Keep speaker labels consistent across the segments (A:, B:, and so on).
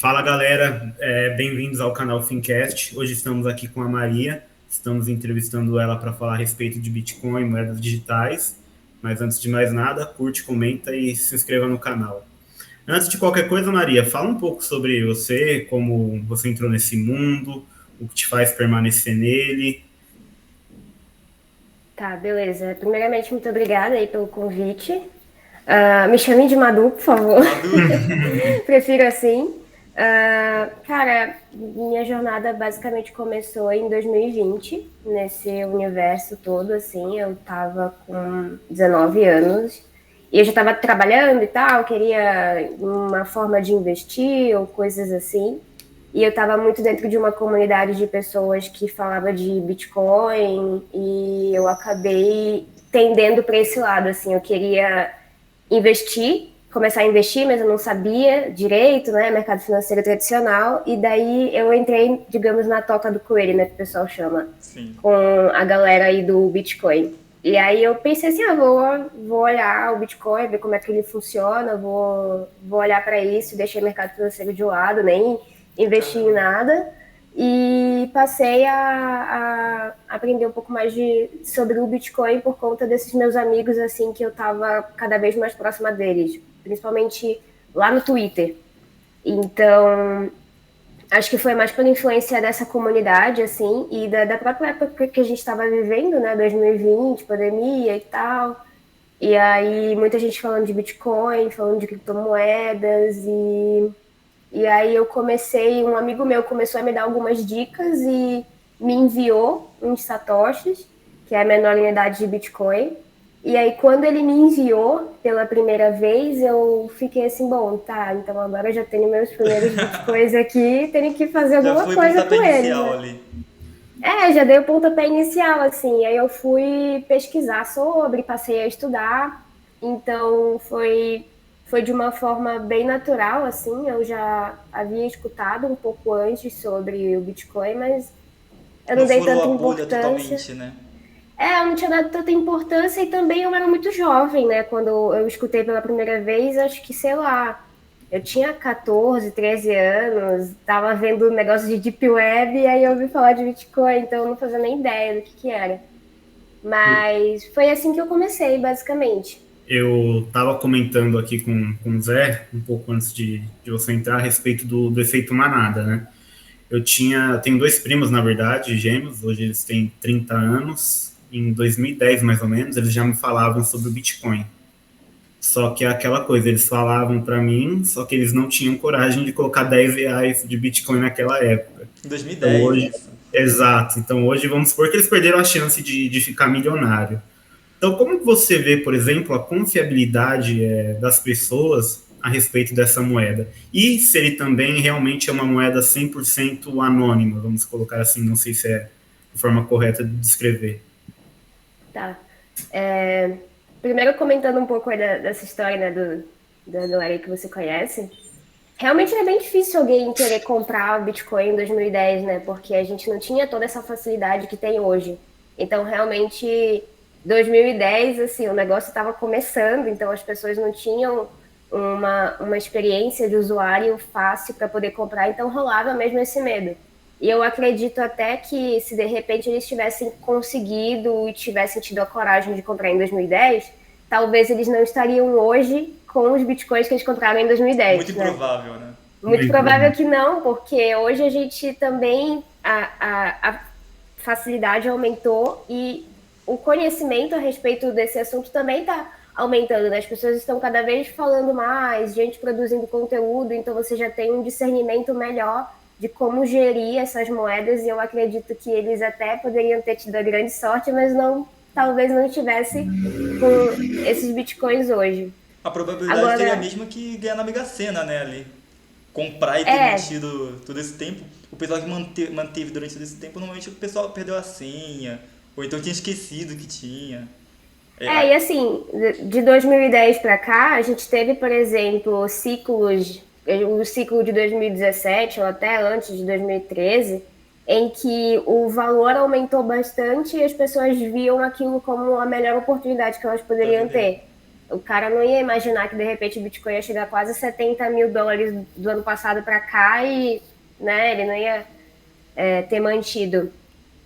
A: Fala galera, bem-vindos ao canal Fincast. Hoje estamos aqui com a Maria, estamos entrevistando ela para falar a respeito de Bitcoin e moedas digitais. Mas antes de mais nada, curte, comenta e se inscreva no canal. Antes de qualquer coisa, Maria, fala um pouco sobre você, como você entrou nesse mundo, o que te faz permanecer nele.
B: Tá, beleza. Primeiramente, muito obrigada aí pelo convite. Me chame de Madu, por favor.
C: Madu,
B: Prefiro assim. Cara, minha jornada basicamente começou em 2020, nesse universo todo, assim. Eu tava com 19 anos e eu já tava trabalhando e tal, queria uma forma de investir ou coisas assim. E eu estava muito dentro de uma comunidade de pessoas que falava de Bitcoin e eu acabei tendendo para esse lado, assim, eu queria investir, começar a investir, mas eu não sabia direito, né, mercado financeiro tradicional, e daí eu entrei, digamos, na toca do coelho, né, que o pessoal chama,
C: sim.
B: com a galera aí do Bitcoin. E aí eu pensei assim, vou olhar o Bitcoin, ver como é que ele funciona, vou olhar para isso, deixei o mercado financeiro de lado, nem investi em
C: Caramba.
B: nada, e passei a aprender um pouco mais sobre o Bitcoin por conta desses meus amigos, assim, que eu estava cada vez mais próxima deles, principalmente lá no Twitter. Então, acho que foi mais pela influência dessa comunidade, assim, e da própria época que a gente estava vivendo, né, 2020, pandemia e tal. E aí, muita gente falando de Bitcoin, falando de criptomoedas, e aí eu comecei, um amigo meu começou a me dar algumas dicas e me enviou uns satoshis, que é a menor unidade de Bitcoin. E aí quando ele me enviou pela primeira vez, eu fiquei assim, bom, tá, então agora eu já tenho meus primeiros Bitcoins aqui, tenho que fazer
C: Já
B: alguma
C: foi o
B: coisa
C: pontapé
B: com eles,
C: inicial
B: né?
C: ali.
B: Já dei o pontapé inicial, assim, aí eu fui pesquisar sobre, passei a estudar, então foi de uma forma bem natural, assim, eu já havia escutado um pouco antes sobre o Bitcoin, mas eu
C: Não
B: não dei
C: furou a
B: tanta
C: bolha
B: importância.
C: totalmente, né?
B: Eu não tinha dado tanta importância e também eu era muito jovem, né? Quando eu escutei pela primeira vez, acho que, sei lá, eu tinha 14, 13 anos, tava vendo um negócio de Deep Web e aí eu ouvi falar de Bitcoin, então eu não fazia nem ideia do que era. Mas foi assim que eu comecei, basicamente.
A: Eu estava comentando aqui com o Zé, um pouco antes de você entrar, a respeito do efeito manada, né? Eu tenho dois primos, na verdade, gêmeos, hoje eles têm 30 anos. Em 2010, mais ou menos, eles já me falavam sobre o Bitcoin. Só que é aquela coisa, eles falavam para mim, só que eles não tinham coragem de colocar R$ 10 de Bitcoin naquela época.
C: Em
A: Então
C: 2010
A: hoje,
C: isso.
A: exato. Então hoje vamos supor que eles perderam a chance de ficar milionário. Então, como que você vê, por exemplo, a confiabilidade das pessoas a respeito dessa moeda? E se ele também realmente é uma moeda 100% anônima, vamos colocar assim, não sei se é a forma correta de descrever.
B: Tá. Primeiro comentando um pouco aí dessa história, né, da galera que você conhece. Realmente é bem difícil alguém querer comprar o Bitcoin em 2010, né? Porque a gente não tinha toda essa facilidade que tem hoje. Então, realmente, 2010, assim, o negócio estava começando, então as pessoas não tinham uma experiência de usuário fácil para poder comprar, então rolava mesmo esse medo. E eu acredito até que se de repente eles tivessem conseguido e tivessem tido a coragem de comprar em 2010, talvez eles não estariam hoje com os bitcoins que eles compraram em
C: Muito
B: 2010, né?
C: improvável, né?
B: Muito
A: Muito
B: provável
A: provável.
B: que não, porque hoje a gente também a facilidade aumentou e o conhecimento a respeito desse assunto também está aumentando, né? As pessoas estão cada vez falando mais, gente produzindo conteúdo, então você já tem um discernimento melhor de como gerir essas moedas e eu acredito que eles até poderiam ter tido a grande sorte, mas não, talvez não estivesse com esses bitcoins hoje.
C: A probabilidade seria a
B: Agora,
C: mesma que ganhar na Mega Sena, né, ali. Comprar e ter
B: é,
C: mantido todo esse tempo. O pessoal que manteve durante todo esse tempo, normalmente o pessoal perdeu a senha, ou então tinha esquecido que tinha. É,
B: e assim, de 2010 para cá, a gente teve, por exemplo, ciclos, o ciclo de 2017 ou até antes de 2013, em que o valor aumentou bastante e as pessoas viam aquilo como a melhor oportunidade que elas
C: pra
B: poderiam
C: vender.
B: ter. O cara não ia imaginar que, de repente, o Bitcoin ia chegar a quase $70.000 do ano passado para cá e, né, ele não ia ter mantido.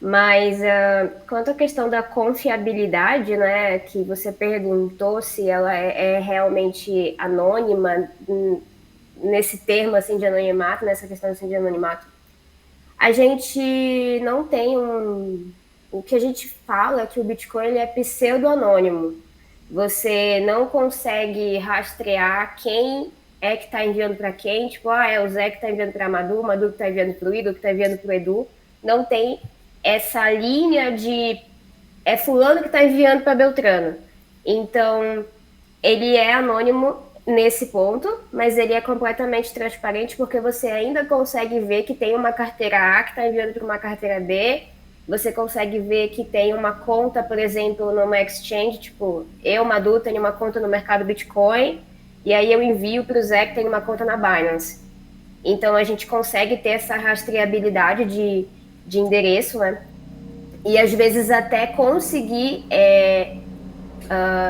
B: Mas quanto à questão da confiabilidade, né, que você perguntou se ela é realmente anônima, nesse termo assim de anonimato, nessa questão assim de anonimato, a gente não tem o que a gente fala é que o Bitcoin ele é pseudo-anônimo. Você não consegue rastrear quem é que está enviando para quem, tipo, é o Zé que está enviando para o Madu que está enviando para o Igor, que está enviando para o Edu. Não tem essa linha de é fulano que está enviando para Beltrano. Então, ele é anônimo nesse ponto, mas ele é completamente transparente porque você ainda consegue ver que tem uma carteira A que está enviando para uma carteira B, você consegue ver que tem uma conta, por exemplo, numa exchange, tipo, eu, Madu, tenho uma conta no mercado Bitcoin, e aí eu envio para o Zé que tem uma conta na Binance. Então, a gente consegue ter essa rastreabilidade de endereço, né? E às vezes até conseguir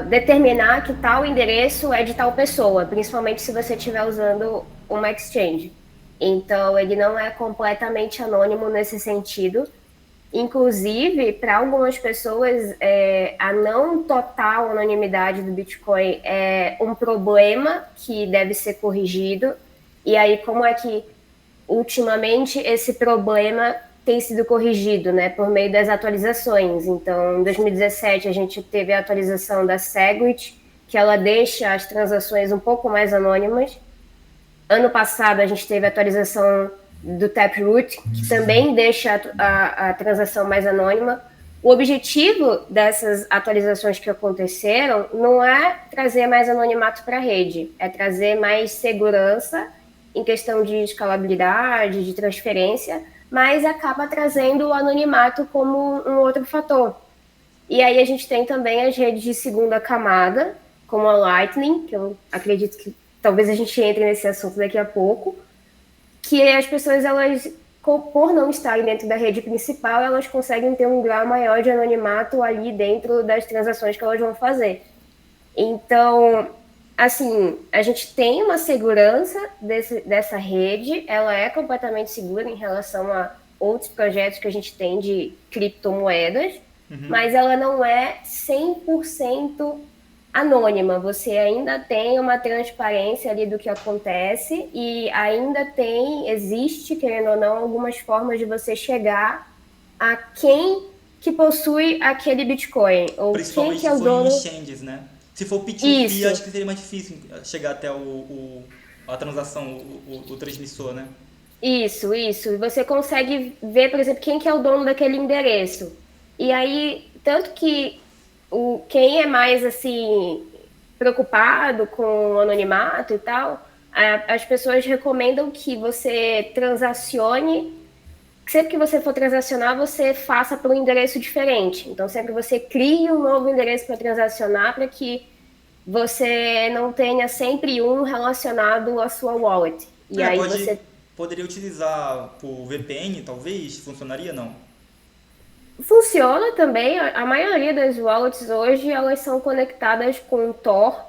B: determinar que tal endereço é de tal pessoa, principalmente se você estiver usando uma exchange. Então, ele não é completamente anônimo nesse sentido. Inclusive, para algumas pessoas, a não total anonimidade do Bitcoin é um problema que deve ser corrigido. E aí, como é que, ultimamente, esse problema tem sido corrigido, né, por meio das atualizações. Então, em 2017, a gente teve a atualização da Segwit, que ela deixa as transações um pouco mais anônimas. Ano passado, a gente teve a atualização do Taproot, que também deixa a transação mais anônima. O objetivo dessas atualizações que aconteceram não é trazer mais anonimato para a rede, é trazer mais segurança em questão de escalabilidade, de transferência, mas acaba trazendo o anonimato como um outro fator. E aí a gente tem também as redes de segunda camada, como a Lightning, que eu acredito que talvez a gente entre nesse assunto daqui a pouco, que as pessoas, elas, por não estarem dentro da rede principal, elas conseguem ter um grau maior de anonimato ali dentro das transações que elas vão fazer. Então, assim, a gente tem uma segurança dessa rede, ela é completamente segura em relação a outros projetos que a gente tem de criptomoedas, mas ela não é 100% anônima. Você ainda tem uma transparência ali do que acontece e ainda existe, querendo ou não, algumas formas de você chegar a quem que possui aquele Bitcoin, ou
C: Principalmente
B: quem que é o
C: se for em
B: dono.
C: exchanges, né? Se for P2P,
B: Isso.
C: acho que seria mais difícil chegar até a transação, o transmissor, né?
B: Isso. E você consegue ver, por exemplo, quem que é o dono daquele endereço. E aí, tanto que quem é mais, assim, preocupado com o anonimato e tal, as pessoas recomendam que você transacione, sempre que você for transacionar, você faça para um endereço diferente. Então, sempre você crie um novo endereço para transacionar, para que você não tenha sempre um relacionado à sua wallet. E aí você
C: Poderia utilizar por VPN, talvez? Funcionaria, não?
B: funciona também. A maioria das wallets hoje, elas são conectadas com Tor.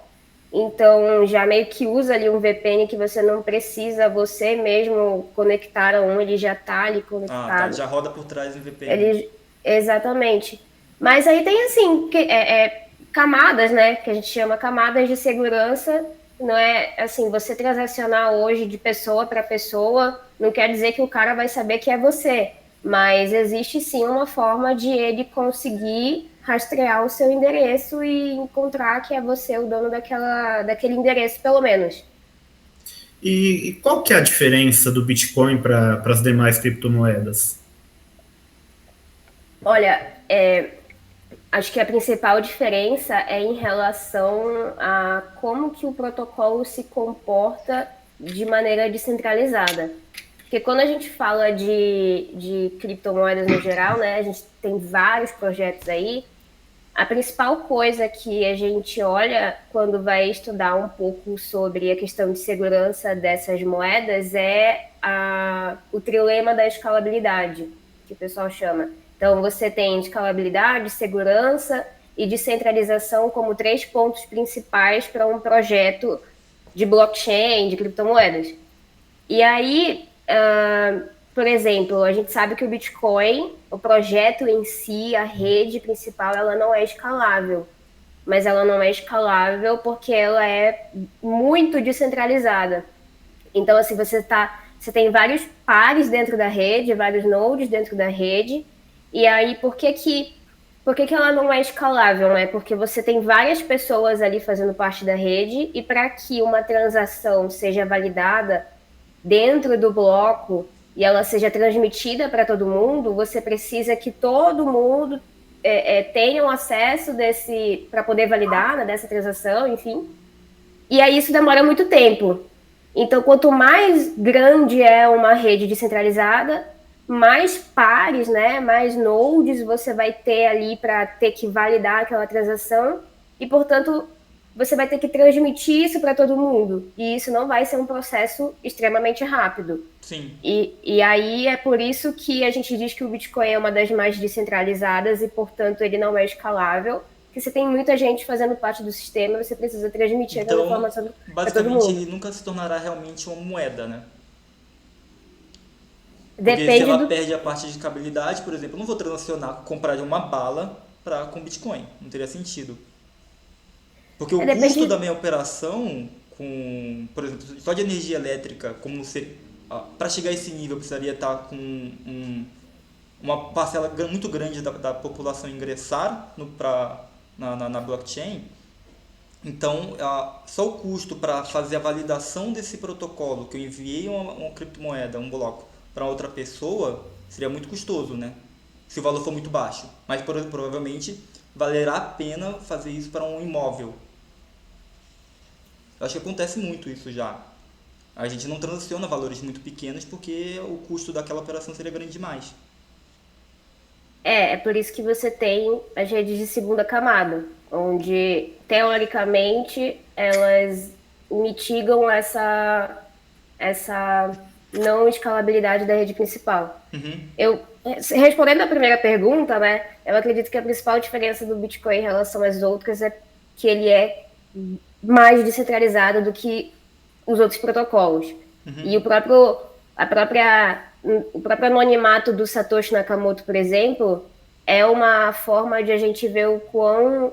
B: Então, já meio que usa ali um VPN que você não precisa você mesmo conectar a um, ele já está ali
C: Ah, tá.
B: conectado.
C: Já roda por trás do VPN.
B: Exatamente. Mas aí tem assim, camadas, né? Que a gente chama camadas de segurança. Não é assim, você transacionar hoje de pessoa para pessoa, não quer dizer que o cara vai saber que é você. Mas existe sim uma forma de ele conseguir rastrear o seu endereço e encontrar que é você o dono daquele endereço, pelo menos.
A: E qual que é a diferença do Bitcoin para as demais criptomoedas?
B: Olha, acho que a principal diferença é em relação a como que o protocolo se comporta de maneira descentralizada. Porque quando a gente fala de criptomoedas no geral, né, a gente tem vários projetos aí. A principal coisa que a gente olha quando vai estudar um pouco sobre a questão de segurança dessas moedas é o trilema da escalabilidade, que o pessoal chama. Então, você tem escalabilidade, segurança e descentralização como 3 pontos principais para um projeto de blockchain, de criptomoedas. E aí, por exemplo, a gente sabe que o Bitcoin, o projeto em si, a rede principal, ela não é escalável. Mas ela não é escalável porque ela é muito descentralizada. Então, assim, você tem vários pares dentro da rede, vários nodes dentro da rede, e aí por que ela não é escalável, né? Porque você tem várias pessoas ali fazendo parte da rede, e para que uma transação seja validada dentro do bloco e ela seja transmitida para todo mundo, você precisa que todo mundo tenha um acesso para poder validar, né, dessa transação, enfim. E aí isso demora muito tempo. Então, quanto mais grande é uma rede descentralizada, mais pares, né, mais nodes você vai ter ali para ter que validar aquela transação e, portanto, você vai ter que transmitir isso para todo mundo. E isso não vai ser um processo extremamente rápido.
C: Sim.
B: E aí é por isso que a gente diz que o Bitcoin é uma das mais descentralizadas e, portanto, ele não é escalável. Porque você tem muita gente fazendo parte do sistema, você precisa transmitir aquela informação para todo mundo.
C: Basicamente, ele nunca se tornará realmente uma moeda, né? Porque
B: Depende
C: se ela perde a parte de escalabilidade, por exemplo, eu não vou transacionar, comprar uma bala com Bitcoin. Não teria sentido. Porque o custo da minha operação, por exemplo, só de energia elétrica, para chegar a esse nível, eu precisaria estar com uma parcela muito grande da população ingressar na blockchain. Então, só o custo para fazer a validação desse protocolo, que eu enviei uma criptomoeda, um bloco, para outra pessoa, seria muito custoso, né? Se o valor for muito baixo. Mas provavelmente valerá a pena fazer isso para um imóvel. Eu acho que acontece muito isso já. A gente não transaciona valores muito pequenos porque o custo daquela operação seria grande demais.
B: É por isso que você tem as redes de segunda camada, onde, teoricamente, elas mitigam essa não escalabilidade da rede principal.
C: Uhum.
B: Respondendo a primeira pergunta, né, eu acredito que a principal diferença do Bitcoin em relação às outras é que ele é mais descentralizado do que os outros protocolos.
C: Uhum.
B: E o próprio anonimato do Satoshi Nakamoto, por exemplo, é uma forma de a gente ver o quão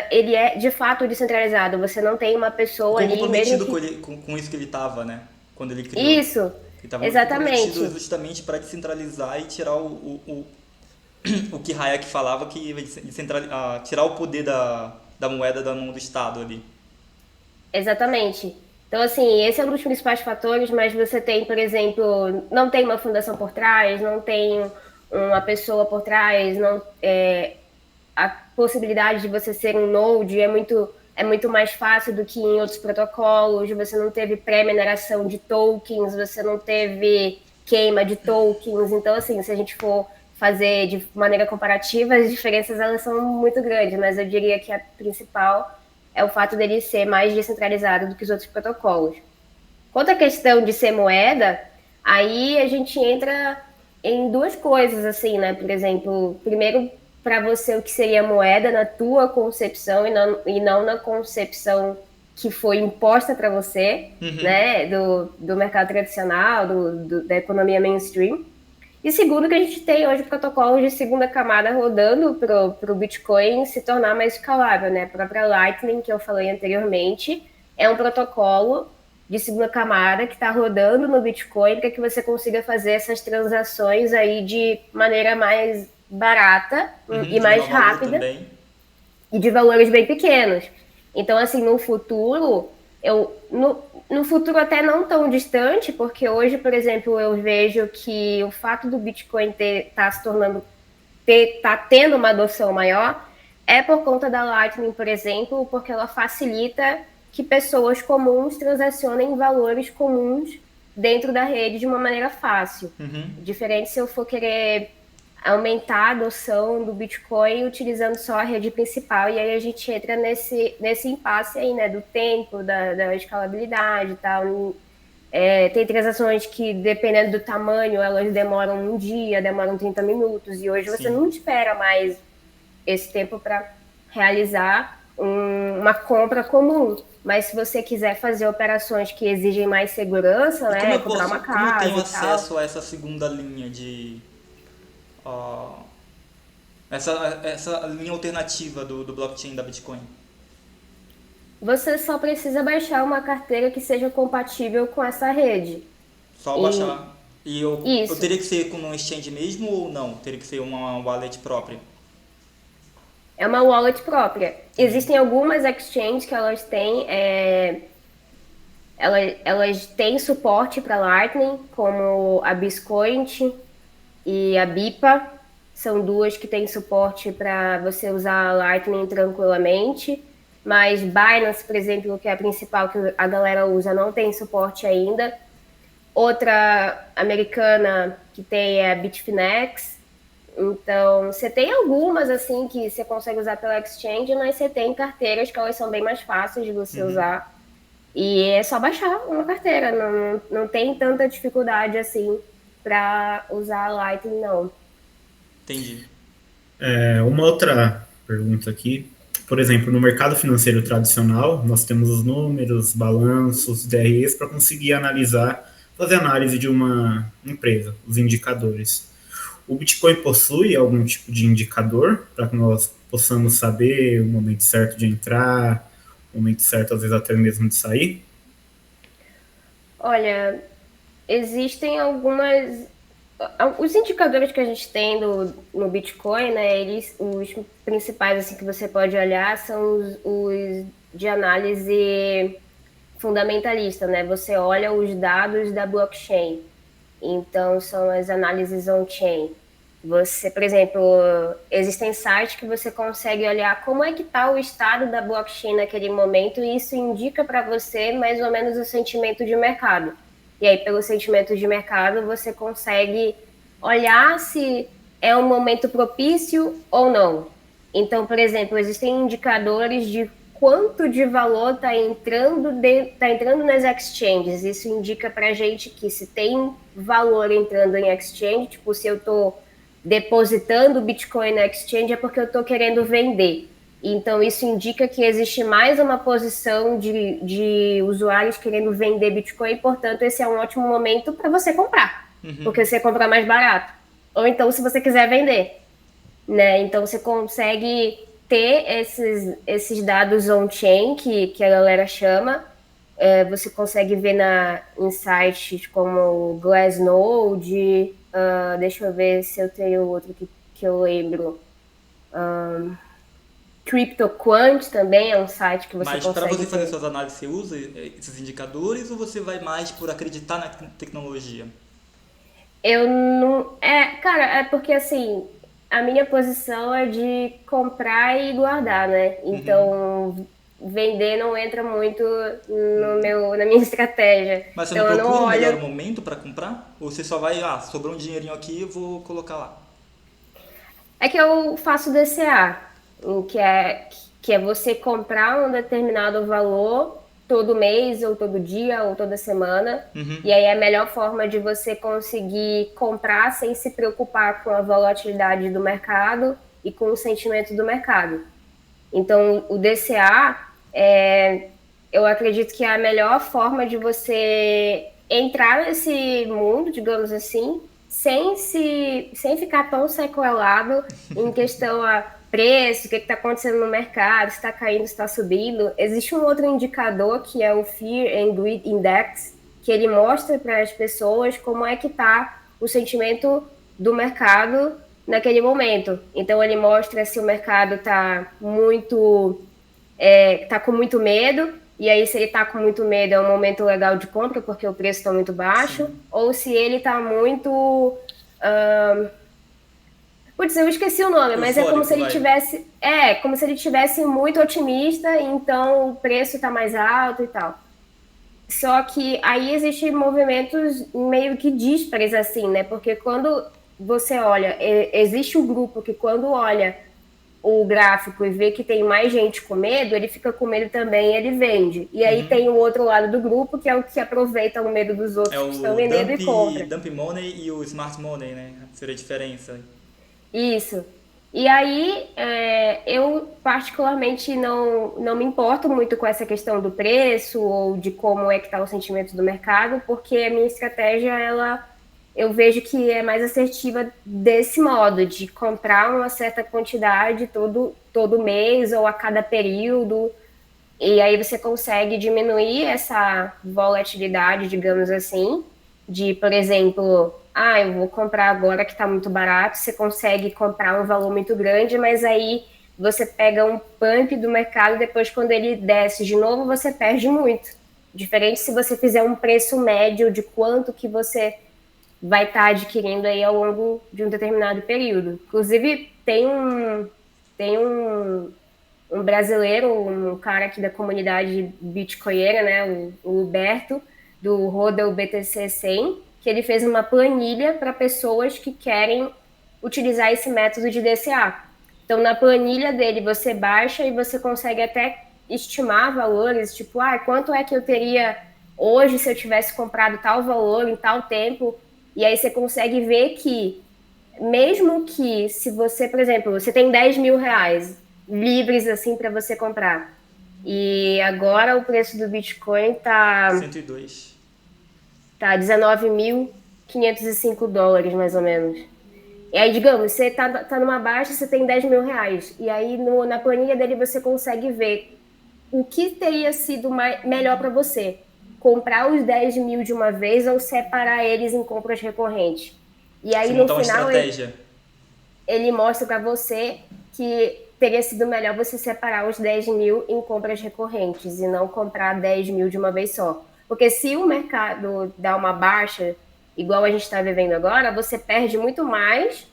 B: ele é de fato descentralizado. Você não tem uma pessoa ali...
C: comprometido com isso que ele estava, né? Quando ele criou.
B: Isso,
C: ele estava
B: exatamente.
C: Comprometido justamente para descentralizar e tirar o que Hayek falava, que tirar o poder da moeda da mão do Estado ali.
B: Exatamente. Então, assim, esse é um dos principais fatores, mas você tem, por exemplo, não tem uma fundação por trás, não tem uma pessoa por trás, a possibilidade de você ser um node é muito mais fácil do que em outros protocolos, você não teve pré-mineração de tokens, você não teve queima de tokens. Então, assim, se a gente for fazer de maneira comparativa, as diferenças elas são muito grandes, mas eu diria que a principal é o fato dele ser mais descentralizado do que os outros protocolos. Quanto à questão de ser moeda, aí a gente entra em duas coisas, assim, né? Por exemplo, primeiro, para você, o que seria moeda na tua concepção e não na concepção que foi imposta para você, né? Do mercado tradicional, da economia mainstream. E segundo, que a gente tem hoje protocolos de segunda camada rodando para o Bitcoin se tornar mais escalável, né? A própria Lightning, que eu falei anteriormente, é um protocolo de segunda camada que está rodando no Bitcoin para que você consiga fazer essas transações aí de maneira mais barata e mais rápida e de valores bem pequenos. Então, assim, no futuro, no futuro até não tão distante, porque hoje, por exemplo, eu vejo que o fato do Bitcoin tá tendo uma adoção maior é por conta da Lightning, por exemplo, porque ela facilita que pessoas comuns transacionem valores comuns dentro da rede de uma maneira fácil. Diferente se eu for querer aumentar a adoção do Bitcoin utilizando só a rede principal, e aí a gente entra nesse impasse aí, né, do tempo, da escalabilidade e tal. Tem transações que, dependendo do tamanho, elas demoram um dia, demoram 30 minutos, e hoje você não espera mais esse tempo para realizar uma compra comum. Mas se você quiser fazer operações que exigem mais segurança,
C: E
B: né, comprar uma
C: como eu tenho
B: casa e tal,
C: acesso a essa segunda linha ó, essa linha alternativa do blockchain da Bitcoin?
B: você só precisa baixar uma carteira que seja compatível com essa rede.
C: Só
B: E
C: baixar. E eu
B: isso
C: teria que ser com um exchange mesmo ou não? Teria que ser uma wallet própria?
B: é uma wallet própria.
C: Entendi.
B: Existem algumas exchanges que elas têm suporte para Lightning, como a Biscoint e a Bipa. São duas que têm suporte para você usar Lightning tranquilamente. Mas Binance, por exemplo, que é a principal que a galera usa, não tem suporte ainda. Outra americana que tem é a Bitfinex. Então, você tem algumas, assim, que você consegue usar pela Exchange, mas você tem carteiras que elas são bem mais fáceis de você usar. E é só baixar uma carteira, não tem tanta dificuldade, assim, para usar a Lightning, não.
C: Entendi.
A: Uma outra pergunta aqui. Por exemplo, no mercado financeiro tradicional, nós temos os números, balanços, DREs para conseguir analisar, fazer análise de uma empresa, os indicadores. O Bitcoin possui algum tipo de indicador para que nós possamos saber o momento certo de entrar, o momento certo, às vezes, até mesmo de sair?
B: Olha, existem algumas. Os indicadores que a gente tem no Bitcoin, né? Os principais assim, que você pode olhar são os de análise fundamentalista, né? Você olha os dados da blockchain. Então, são as análises on-chain. Você, por exemplo, existem sites que você consegue olhar como é que está o estado da blockchain naquele momento e isso indica para você mais ou menos o sentimento de mercado. E aí, pelo sentimento de mercado, você consegue olhar se é um momento propício ou não. Então, por exemplo, existem indicadores de quanto de valor tá entrando nas exchanges. Isso indica para a gente que se tem valor entrando em exchange, tipo, se eu estou depositando Bitcoin na exchange é porque eu estou querendo vender. Então, isso indica que existe mais uma posição de usuários querendo vender Bitcoin, portanto, esse é um ótimo momento para você comprar, porque você compra mais barato. Ou então, se você quiser vender, né? Então, você consegue ter esses dados on-chain, que a galera chama. Você consegue ver em sites como Glassnode, deixa eu ver se eu tenho outro que eu lembro. CryptoQuant também é um site que você
C: Mas para
B: consegue
C: você fazer
B: ter.
C: suas análises, você usa esses indicadores ou você vai mais por acreditar na tecnologia?
B: Eu não. Cara, é porque assim, a minha posição é de comprar e guardar, né? Então, vender não entra muito na minha estratégia.
C: Mas você não
B: Então, eu não
C: procura o melhor
B: olho.
C: momento para comprar? Ou você só vai, sobrou um dinheirinho aqui, eu vou colocar lá?
B: É que eu faço DCA, que é você comprar um determinado valor todo mês, ou todo dia, ou toda semana. E aí é a melhor forma de você conseguir comprar sem se preocupar com a volatilidade do mercado e com o sentimento do mercado. Então, o DCA, eu acredito que é a melhor forma de você entrar nesse mundo, digamos assim, sem ficar tão sequelado em questão a preço, o que está acontecendo no mercado, se está caindo, se está subindo. Existe um outro indicador que é o Fear and Greed Index, que ele mostra para as pessoas como é que está o sentimento do mercado naquele momento. Então ele mostra se o mercado está tá com muito medo, e aí se ele está com muito medo é um momento legal de compra porque o preço está muito baixo,
C: Sim.
B: ou se ele está muito putz, eu esqueci o nome, mas é como se
C: Eufórico,
B: ele
C: vai.
B: tivesse como se ele tivesse muito otimista, então o preço está mais alto e tal. Só que aí existem movimentos meio que díspares, assim, né? Porque quando você olha, existe um grupo que quando olha o gráfico e vê que tem mais gente com medo, ele fica com medo também e ele vende. E aí tem o outro lado do grupo, que é o que aproveita o medo dos
C: É
B: outros que estão
C: o
B: vendendo e compra.
C: dump money e o smart money, né? Seria a diferença.
B: Isso. E aí, eu particularmente não me importo muito com essa questão do preço ou de como é que está o sentimento do mercado, porque a minha estratégia, eu vejo que é mais assertiva desse modo, de comprar uma certa quantidade todo mês ou a cada período, e aí você consegue diminuir essa volatilidade, digamos assim, de, por exemplo, eu vou comprar agora que está muito barato, você consegue comprar um valor muito grande, mas aí você pega um pump do mercado, depois quando ele desce de novo, você perde muito. Diferente se você fizer um preço médio de quanto que você vai estar adquirindo aí ao longo de um determinado período. Inclusive, tem um brasileiro, um cara aqui da comunidade bitcoinera, né, o Huberto, do Rodel BTC 100, que ele fez uma planilha para pessoas que querem utilizar esse método de DCA. Então, na planilha dele, você baixa e você consegue até estimar valores, tipo, quanto é que eu teria hoje se eu tivesse comprado tal valor em tal tempo, e aí você consegue ver que, mesmo que se você, por exemplo, você tem 10 mil reais livres assim para você comprar, e agora o preço do Bitcoin tá
C: 102.
B: tá $19.505 mais ou menos. E aí, digamos, você tá numa baixa, você tem 10 mil reais, e aí na planilha dele você consegue ver o que teria sido melhor para você, comprar os 10 mil de uma vez ou separar eles em compras recorrentes. E
C: Se
B: aí, no
C: montar uma
B: final,
C: estratégia.
B: ele mostra para você que teria sido melhor você separar os 10 mil em compras recorrentes e não comprar 10 mil de uma vez só. Porque se o mercado dá uma baixa, igual a gente está vivendo agora, você perde muito mais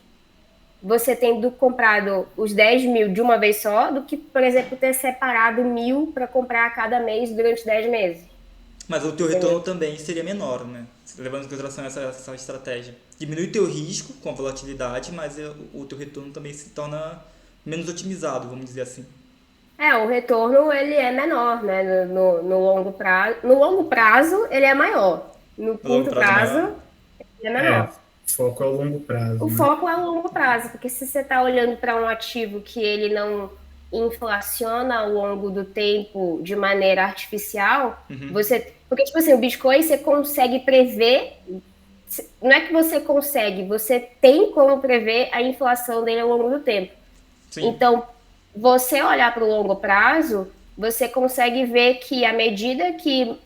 B: você tendo comprado os 10 mil de uma vez só do que, por exemplo, ter separado 1.000 para comprar a cada mês durante 10 meses.
C: Mas o teu retorno
B: Entendeu?
C: também seria menor, né? Levando em consideração essa estratégia. Diminui o teu risco com a volatilidade, mas o teu retorno também se torna menos otimizado, vamos dizer assim.
B: O retorno ele é menor, né? No longo prazo. No longo prazo, ele é maior. No
C: No longo
B: curto
C: prazo é
B: prazo,
C: maior.
B: ele é
A: É,
B: menor.
A: foco é o longo prazo,
B: O
A: né?
B: foco é o longo prazo, porque se você está olhando para um ativo que ele não inflaciona ao longo do tempo de maneira artificial, você. Porque, tipo assim, o Bitcoin você consegue prever. Não é que você consegue, você tem como prever a inflação dele ao longo do tempo.
C: Sim.
B: Então, você olhar para o longo prazo, você consegue ver que à medida que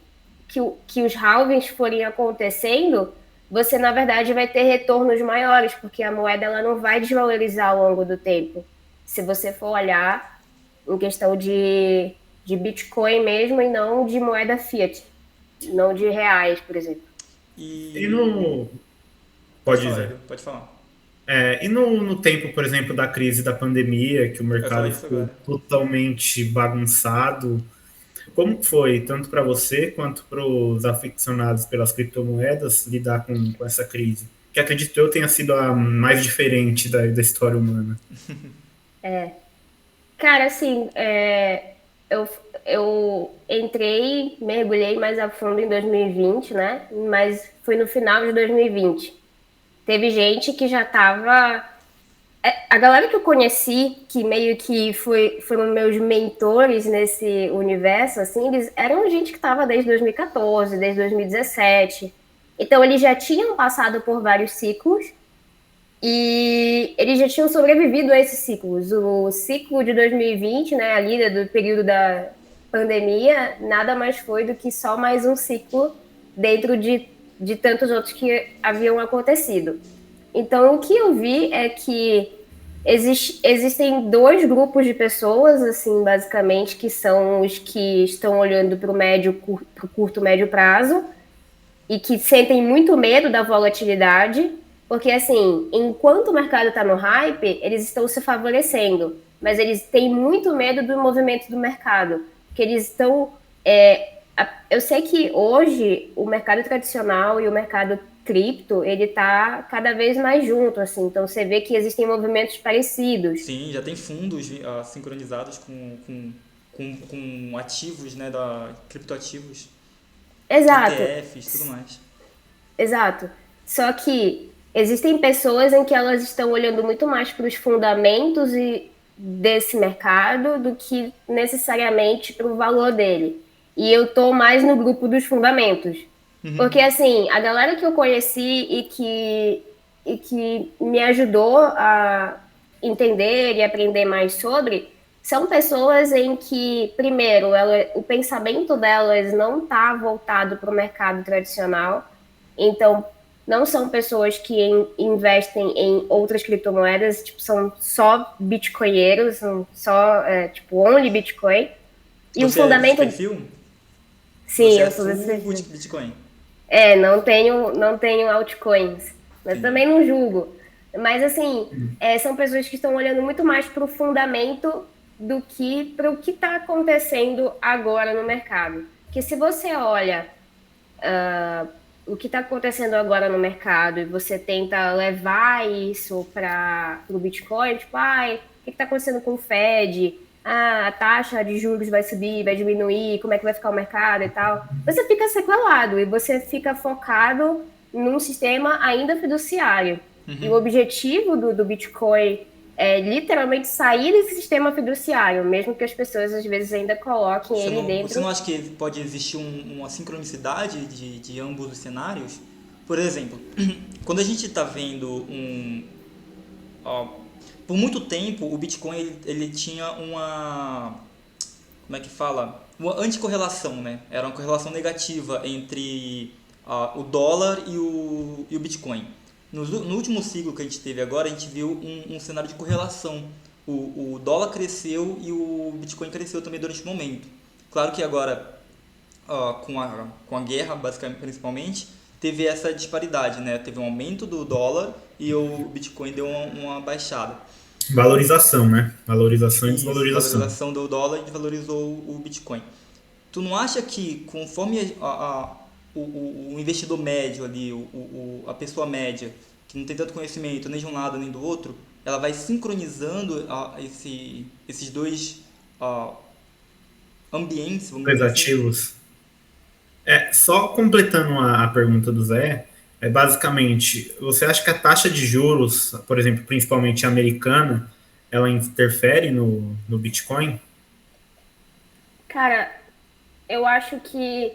B: os halvings forem acontecendo, você, na verdade, vai ter retornos maiores, porque a moeda ela não vai desvalorizar ao longo do tempo. Se você for olhar em questão de Bitcoin mesmo e não de moeda fiat, não de reais, por exemplo.
A: E
C: E.
A: no.
C: Pode
A: Pode
C: falar,
A: dizer.
C: Edu, pode falar.
A: E no tempo, por exemplo, da crise da pandemia, que o
C: Eu ia falar
A: mercado
C: isso
A: ficou
C: agora.
A: totalmente bagunçado, como foi, tanto para você quanto para os aficionados pelas criptomoedas, lidar com essa crise? Que acredito eu tenha sido a mais diferente da história humana.
B: Cara, assim, eu, eu entrei, mergulhei mais a fundo em 2020, né? Mas foi no final de 2020. Teve gente que já tava. A galera que eu conheci, que meio que foram meus mentores nesse universo, assim, eles eram gente que estava desde 2014, desde 2017. Então, eles já tinham passado por vários ciclos e eles já tinham sobrevivido a esses ciclos. O ciclo de 2020, né, ali do período da pandemia, nada mais foi do que só mais um ciclo dentro de tantos outros que haviam acontecido. Então, o que eu vi é que existem dois grupos de pessoas, assim, basicamente, que são os que estão olhando para o curto, médio prazo e que sentem muito medo da volatilidade, porque, assim, enquanto o mercado está no hype, eles estão se favorecendo, mas eles têm muito medo do movimento do mercado, porque eles estão. Eu sei que hoje o mercado tradicional e o mercado cripto, ele está cada vez mais junto, assim, então você vê que existem movimentos parecidos.
C: Sim, já tem fundos sincronizados com ativos, né, criptoativos,
B: Exato,
C: ETFs e tudo mais.
B: exato. Só que existem pessoas em que elas estão olhando muito mais para os fundamentos desse mercado do que necessariamente para o valor dele. E eu tô mais no grupo dos fundamentos. Porque, assim, a galera que eu conheci e que me ajudou a entender e aprender mais sobre, são pessoas em que, primeiro, o pensamento delas não está voltado para o mercado tradicional. Então, não são pessoas que investem em outras criptomoedas, tipo, são só bitcoinheiros, são só, tipo, only Bitcoin. E
C: Você
B: o
C: é desse
B: fundamento...
C: perfil?
B: Sim,
C: Você é
B: eu sou desse
C: full
B: perfil.
C: Bitcoin?
B: Não tenho altcoins, mas
C: Entendi.
B: também não julgo. Mas, assim, são pessoas que estão olhando muito mais para o fundamento do que para o que está acontecendo agora no mercado. Porque se você olha o que está acontecendo agora no mercado e você tenta levar isso para o Bitcoin, tipo, o que está acontecendo com o Fed? A taxa de juros vai subir, vai diminuir, como é que vai ficar o mercado e tal. Você fica sequelado e você fica focado num sistema ainda fiduciário. E o objetivo do Bitcoin é literalmente sair desse sistema fiduciário, mesmo que as pessoas às vezes ainda coloquem ele
C: Você não
B: dentro.
C: acha que pode existir uma sincronicidade de ambos os cenários? Por exemplo, quando a gente está vendo ó, por muito tempo o Bitcoin ele tinha uma, como é que fala? Uma anticorrelação, né? Era uma correlação negativa entre o dólar e o Bitcoin. No último ciclo que a gente teve agora, a gente viu um cenário de correlação. O dólar cresceu e o Bitcoin cresceu também durante o momento. Claro que agora, com a guerra, basicamente, principalmente, teve essa disparidade, né? Teve um aumento do dólar e o Bitcoin deu uma baixada.
A: Valorização, né? Valorização e
C: Isso,
A: desvalorização.
C: valorização do dólar desvalorizou o Bitcoin. Tu não acha que conforme o investidor médio ali, a pessoa média, que não tem tanto conhecimento nem de um lado nem do outro, ela vai sincronizando esses dois ambientes, vamos
A: Dois
C: dizer assim?
A: ativos. Só completando a pergunta do Zé, basicamente, você acha que a taxa de juros, por exemplo, principalmente americana, ela interfere no Bitcoin?
B: Cara, eu acho que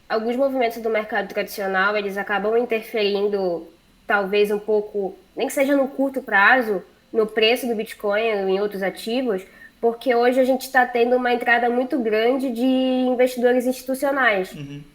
B: alguns movimentos do mercado tradicional, eles acabam interferindo, talvez um pouco, nem que seja no curto prazo, no preço do Bitcoin ou em outros ativos, porque hoje a gente está tendo uma entrada muito grande de investidores institucionais,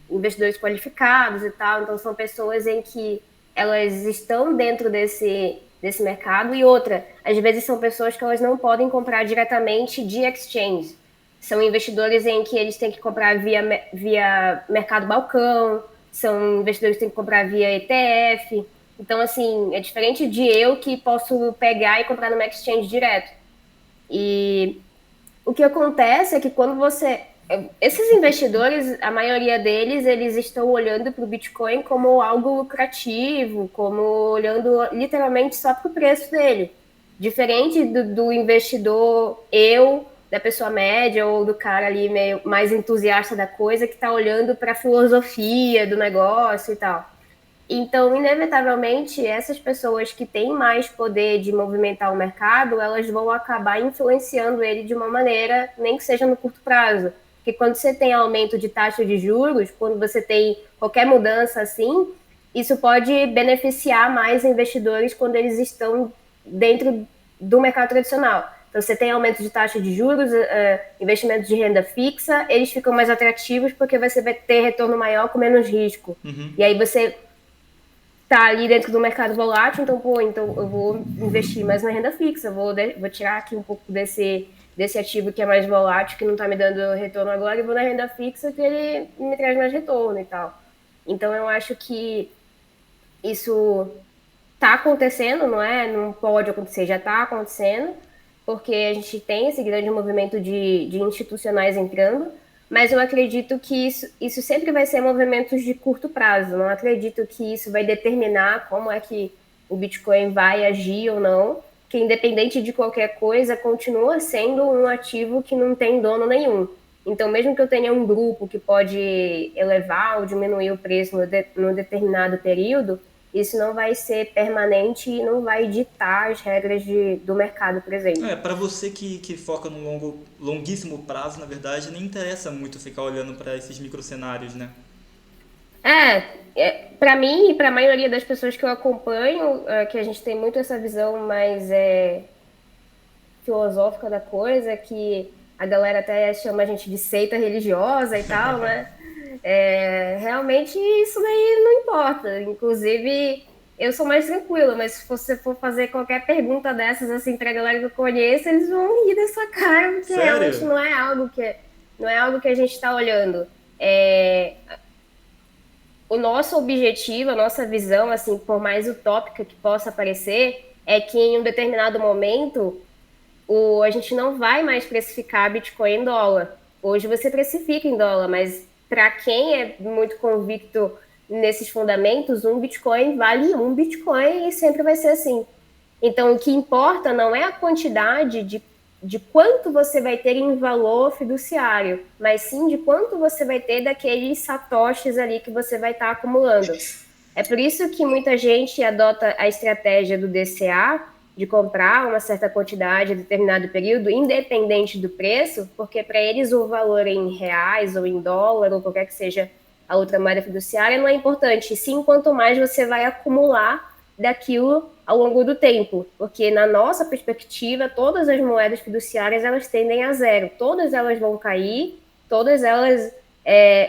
B: investidores qualificados e tal, então são pessoas em que elas estão dentro desse mercado, e outra, às vezes são pessoas que elas não podem comprar diretamente de exchange, são investidores em que eles têm que comprar via mercado balcão, são investidores que têm que comprar via ETF. Então, assim, é diferente de eu que posso pegar e comprar numa exchange direto. E o que acontece é que quando você... Esses investidores, a maioria deles, eles estão olhando para o Bitcoin como algo lucrativo, como olhando literalmente só para o preço dele. Diferente do investidor, da pessoa média ou do cara ali meio mais entusiasta da coisa, que está olhando para a filosofia do negócio e tal. Então, inevitavelmente, essas pessoas que têm mais poder de movimentar o mercado, elas vão acabar influenciando ele de uma maneira, nem que seja no curto prazo. Porque quando você tem aumento de taxa de juros, quando você tem qualquer mudança assim, isso pode beneficiar mais investidores quando eles estão dentro do mercado tradicional. Então, você tem aumento de taxa de juros, investimentos de renda fixa, eles ficam mais atrativos porque você vai ter retorno maior com menos risco. E aí você tá ali dentro do mercado volátil, então eu vou investir mais na renda fixa, vou tirar aqui um pouco desse ativo que é mais volátil, que não está me dando retorno agora, e vou na renda fixa que ele me traz mais retorno e tal. Então eu acho que isso está acontecendo, não pode acontecer, já está acontecendo, porque a gente tem esse grande movimento de institucionais entrando, mas eu acredito que isso sempre vai ser movimentos de curto prazo. Não acredito que isso vai determinar como é que o Bitcoin vai agir ou não, que independente de qualquer coisa, continua sendo um ativo que não tem dono nenhum. Então, mesmo que eu tenha um grupo que pode elevar ou diminuir o preço no determinado período, isso não vai ser permanente e não vai ditar as regras do mercado, por exemplo.
C: Para você que foca no longuíssimo prazo, na verdade, nem interessa muito ficar olhando para esses microcenários, né?
B: Para mim e para a maioria das pessoas que eu acompanho, que a gente tem muito essa visão mais filosófica da coisa, que a galera até chama a gente de seita religiosa e tal, né? Realmente isso daí não importa. Inclusive, eu sou mais tranquila, mas se você for fazer qualquer pergunta dessas assim pra galera que eu conheço, eles vão rir dessa cara, porque
C: Sério?
B: realmente não é algo que a gente está olhando. O nosso objetivo, a nossa visão, assim, por mais utópica que possa parecer, é que em um determinado momento a gente não vai mais precificar Bitcoin em dólar. Hoje você precifica em dólar, mas para quem é muito convicto nesses fundamentos, um Bitcoin vale um Bitcoin e sempre vai ser assim. Então, o que importa não é a quantidade de quanto você vai ter em valor fiduciário, mas sim de quanto você vai ter daqueles satoshis ali que você vai estar acumulando. É por isso que muita gente adota a estratégia do DCA, de comprar uma certa quantidade em determinado período, independente do preço, porque para eles o valor em reais ou em dólar ou qualquer que seja a outra moeda fiduciária não é importante, sim quanto mais você vai acumular daquilo ao longo do tempo, porque na nossa perspectiva, todas as moedas fiduciárias elas tendem a zero, todas elas vão cair, todas elas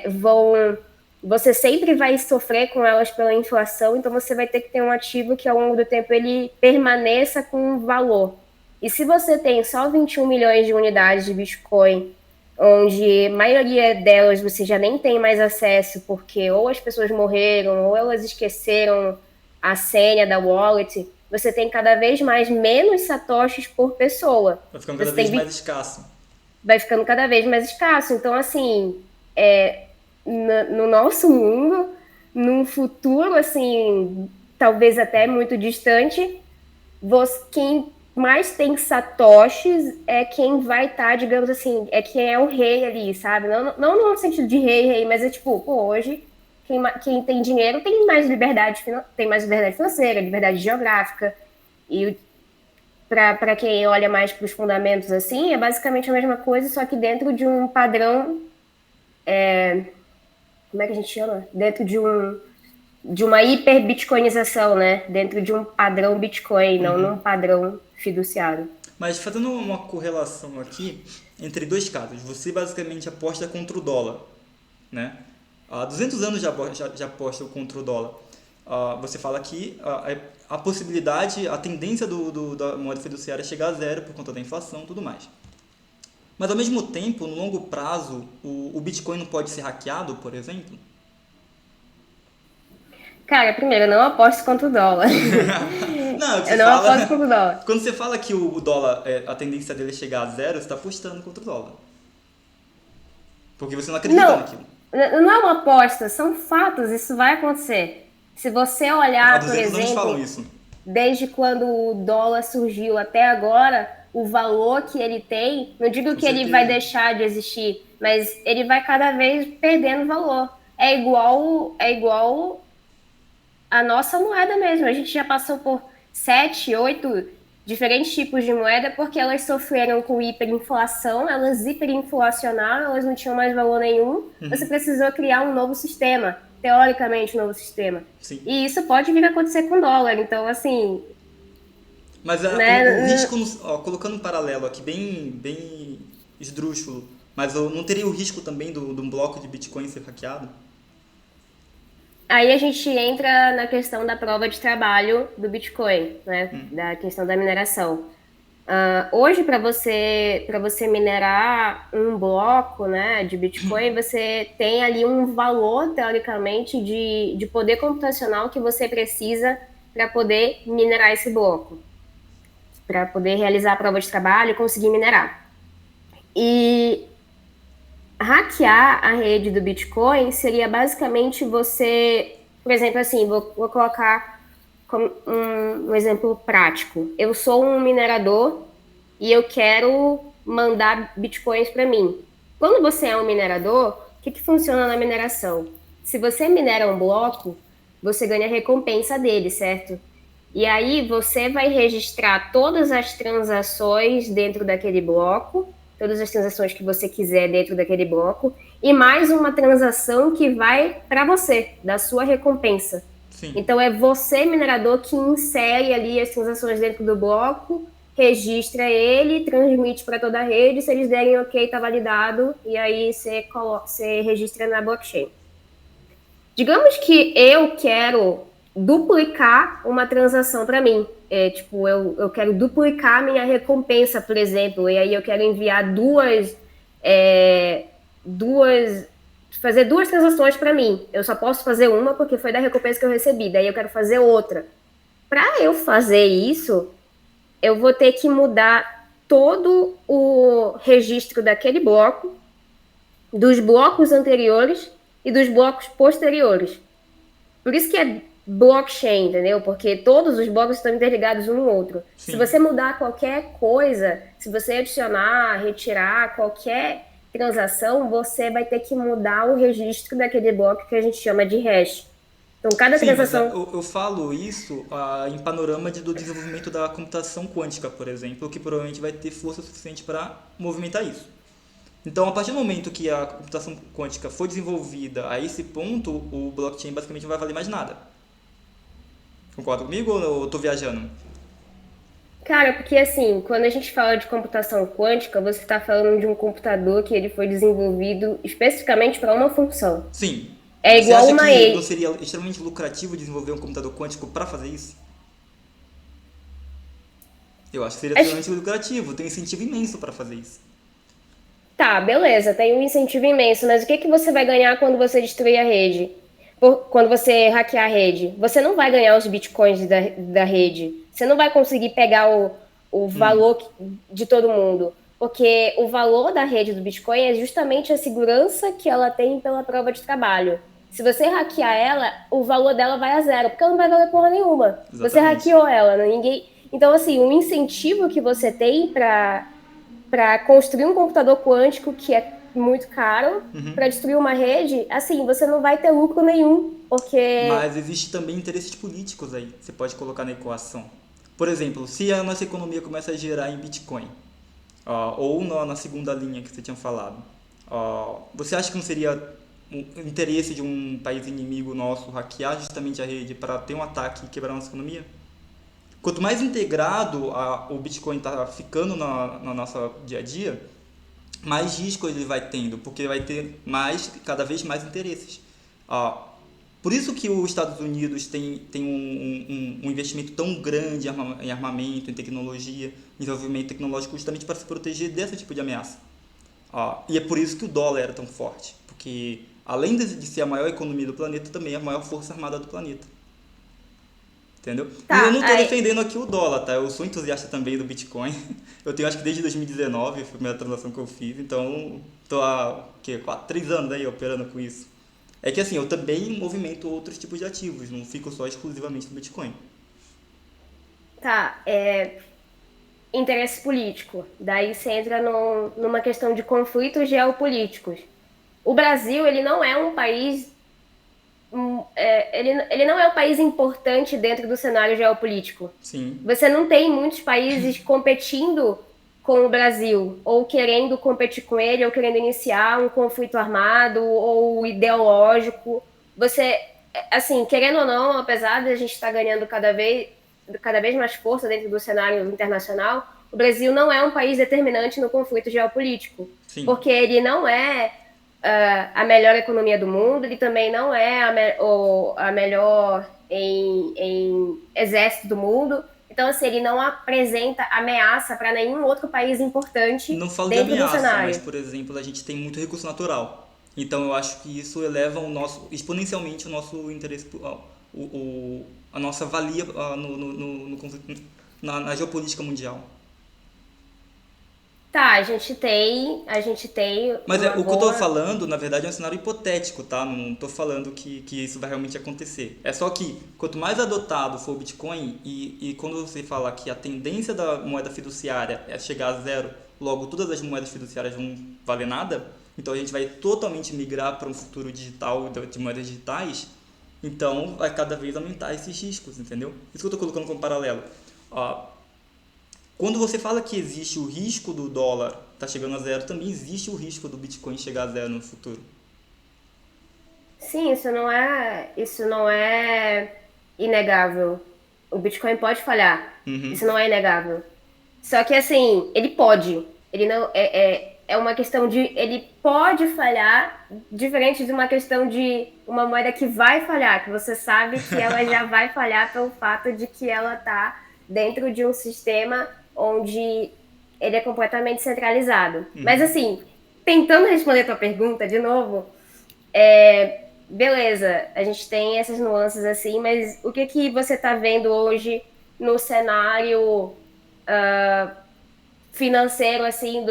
B: vão... Você sempre vai sofrer com elas pela inflação, então você vai ter que ter um ativo que ao longo do tempo ele permaneça com valor. E se você tem só 21 milhões de unidades de Bitcoin, onde a maioria delas você já nem tem mais acesso, porque ou as pessoas morreram, ou elas esqueceram a senha da wallet, você tem cada vez menos satoshis por pessoa.
C: Vai ficando cada vez mais escasso.
B: Vai ficando cada vez mais escasso. Então, assim, no nosso mundo, num futuro, assim, talvez até muito distante, quem mais tem satoshis é quem vai estar, digamos assim, é quem é o rei ali, sabe? Não no sentido de rei, mas é tipo, hoje, quem tem dinheiro tem mais liberdade financeira, liberdade geográfica. E para quem olha mais para os fundamentos assim, é basicamente a mesma coisa, só que dentro de um padrão... como é que a gente chama? Dentro de uma hiper-bitcoinização, né? Dentro de um padrão Bitcoin, não num padrão fiduciário.
C: Mas fazendo uma correlação aqui entre dois casos, você basicamente aposta contra o dólar, né? Há 200 anos já aposta contra o dólar. Você fala que a possibilidade, a tendência da moeda fiduciária é chegar a zero por conta da inflação e tudo mais. Mas, ao mesmo tempo, no longo prazo, o Bitcoin não pode ser hackeado, por exemplo?
B: Cara, primeiro, eu não aposto contra o dólar.
C: Não,
B: eu não aposto contra o dólar.
C: Quando você fala que o dólar, a tendência dele é chegar a zero, você está apostando contra o dólar. Porque você não acredita naquilo.
B: Não é uma aposta, são fatos, isso vai acontecer. Se você olhar, por exemplo,
C: falam isso.
B: Desde quando o dólar surgiu até agora, o valor que ele tem, não digo que ele vai deixar de existir, mas ele vai cada vez perdendo valor. É igual a nossa moeda mesmo. A gente já passou por 7, 8 diferentes tipos de moeda porque elas sofreram com hiperinflação, elas hiperinflacionaram, elas não tinham mais valor nenhum. Você precisou criar um novo sistema, teoricamente um novo sistema.
C: Sim.
B: E isso pode vir a acontecer com dólar. Então, assim...
C: Mas o risco, colocando um paralelo aqui bem esdrúxulo, mas não teria o risco também de um bloco de Bitcoin ser hackeado?
B: Aí a gente entra na questão da prova de trabalho do Bitcoin, né? Da questão da mineração. Hoje, para você minerar um bloco, né, de Bitcoin, você tem ali um valor, teoricamente, de poder computacional que você precisa para poder minerar esse bloco, para poder realizar a prova de trabalho e conseguir minerar. E hackear a rede do Bitcoin seria basicamente você, por exemplo, assim, vou colocar como um exemplo prático. Eu sou um minerador e eu quero mandar Bitcoins para mim. Quando você é um minerador, o que funciona na mineração? Se você minera um bloco, você ganha a recompensa dele, certo? E aí você vai registrar todas as transações dentro daquele bloco, todas as transações que você quiser dentro daquele bloco, e mais uma transação que vai para você, da sua recompensa.
C: Sim.
B: Então é você, minerador, que insere ali as transações dentro do bloco, registra ele, transmite para toda a rede, se eles derem ok, está validado, e aí você registra na blockchain. Digamos que eu quero duplicar uma transação para mim. Tipo, eu quero duplicar minha recompensa, por exemplo, e aí eu quero enviar fazer duas transações para mim. Eu só posso fazer uma porque foi da recompensa que eu recebi, daí eu quero fazer outra. Para eu fazer isso, eu vou ter que mudar todo o registro daquele bloco, dos blocos anteriores e dos blocos posteriores. Por isso que é blockchain, entendeu? Porque todos os blocos estão interligados um no outro.
C: Sim.
B: Se você mudar qualquer coisa, se você adicionar, retirar qualquer transação, você vai ter que mudar o registro daquele bloco que a gente chama de hash. Então, cada
C: Sim, mas
B: transação...
C: eu falo isso em panorama do desenvolvimento da computação quântica, por exemplo, que provavelmente vai ter força suficiente para movimentar isso. Então, a partir do momento que a computação quântica for desenvolvida a esse ponto, o blockchain basicamente não vai valer mais nada. Concorda comigo ou eu estou viajando?
B: Cara, porque assim, quando a gente fala de computação quântica, você está falando de um computador que ele foi desenvolvido especificamente para uma função.
C: Sim.
B: É
C: Você
B: igual
C: acha
B: uma
C: que não
B: E.
C: seria extremamente lucrativo desenvolver um computador quântico para fazer isso? Eu acho que seria extremamente lucrativo, tem um incentivo imenso para fazer isso.
B: Tá, beleza, tem um incentivo imenso, mas o que você vai ganhar quando você destruir a rede? Quando você hackear a rede? Você não vai ganhar os bitcoins da rede. Você não vai conseguir pegar o valor de todo mundo. Porque o valor da rede do Bitcoin é justamente a segurança que ela tem pela prova de trabalho. Se você hackear ela, o valor dela vai a zero, porque ela não vai valer porra nenhuma.
C: Exatamente.
B: Você hackeou ela, ninguém... Então, assim, o incentivo que você tem para construir um computador quântico, que é muito caro, para destruir uma rede, assim, você não vai ter lucro nenhum, porque...
C: Mas existe também interesses políticos aí, você pode colocar na equação. Por exemplo, se a nossa economia começa a gerar em Bitcoin, ou na segunda linha que você tinha falado, você acha que não seria um interesse de um país inimigo nosso hackear justamente a rede para ter um ataque e quebrar a nossa economia? Quanto mais integrado o Bitcoin está ficando na nossa dia a dia, mais risco ele vai tendo, porque vai ter cada vez mais interesses. Por isso que os Estados Unidos tem um investimento tão grande em armamento, em tecnologia, em desenvolvimento tecnológico, justamente para se proteger desse tipo de ameaça. E é por isso que o dólar era tão forte, porque além de ser a maior economia do planeta, também é a maior força armada do planeta. Entendeu?
B: Tá,
C: e eu não estou defendendo aqui o dólar, tá? Eu sou entusiasta também do Bitcoin. Eu tenho acho que desde 2019, foi a primeira transação que eu fiz, então estou há 3 anos aí operando com isso. É que assim, eu também movimento outros tipos de ativos, não fico só exclusivamente no Bitcoin.
B: Tá, interesse político. Daí você entra numa questão de conflitos geopolíticos. O Brasil, ele não é um país... ele não é um país importante dentro do cenário geopolítico.
C: Sim.
B: Você não tem muitos países competindo com o Brasil, ou querendo competir com ele, ou querendo iniciar um conflito armado, ou ideológico. Você, assim, querendo ou não, apesar de a gente estar ganhando cada vez mais força dentro do cenário internacional, o Brasil não é um país determinante no conflito geopolítico.
C: Sim.
B: Porque ele não é a melhor economia do mundo, ele também não é a melhor em exército do mundo. Então, assim, ele não apresenta ameaça para nenhum outro país importante
C: Não falo
B: dentro
C: de ameaça,
B: do cenário.
C: mas, por exemplo, a gente tem muito recurso natural. Então, eu acho que isso eleva exponencialmente o nosso interesse, a nossa valia na geopolítica mundial.
B: Tá, a gente tem
C: Mas
B: uma
C: o que eu tô
B: boa...
C: falando, na verdade, é um cenário hipotético, tá? Não tô falando que isso vai realmente acontecer. É só que, quanto mais adotado for o Bitcoin, e quando você fala que a tendência da moeda fiduciária é chegar a zero, logo todas as moedas fiduciárias vão valer nada, então a gente vai totalmente migrar para um futuro digital de moedas digitais, Então, vai cada vez aumentar esses riscos, entendeu? Isso que eu estou colocando como paralelo. Ó, quando você fala que existe o risco do dólar tá chegando a zero, também existe o risco do Bitcoin chegar a zero no futuro.
B: Sim, isso não é inegável. O Bitcoin pode falhar.
C: Uhum.
B: Isso não é inegável. Só que assim, ele pode. Ele não é uma questão de ele pode falhar, diferente de uma questão de uma moeda que vai falhar, que você sabe que ela já vai falhar pelo fato de que ela está dentro de um sistema onde ele é completamente centralizado. Mas assim, tentando responder a tua pergunta de novo, beleza, a gente tem essas nuances assim, mas o que que você está vendo hoje no cenário financeiro, assim,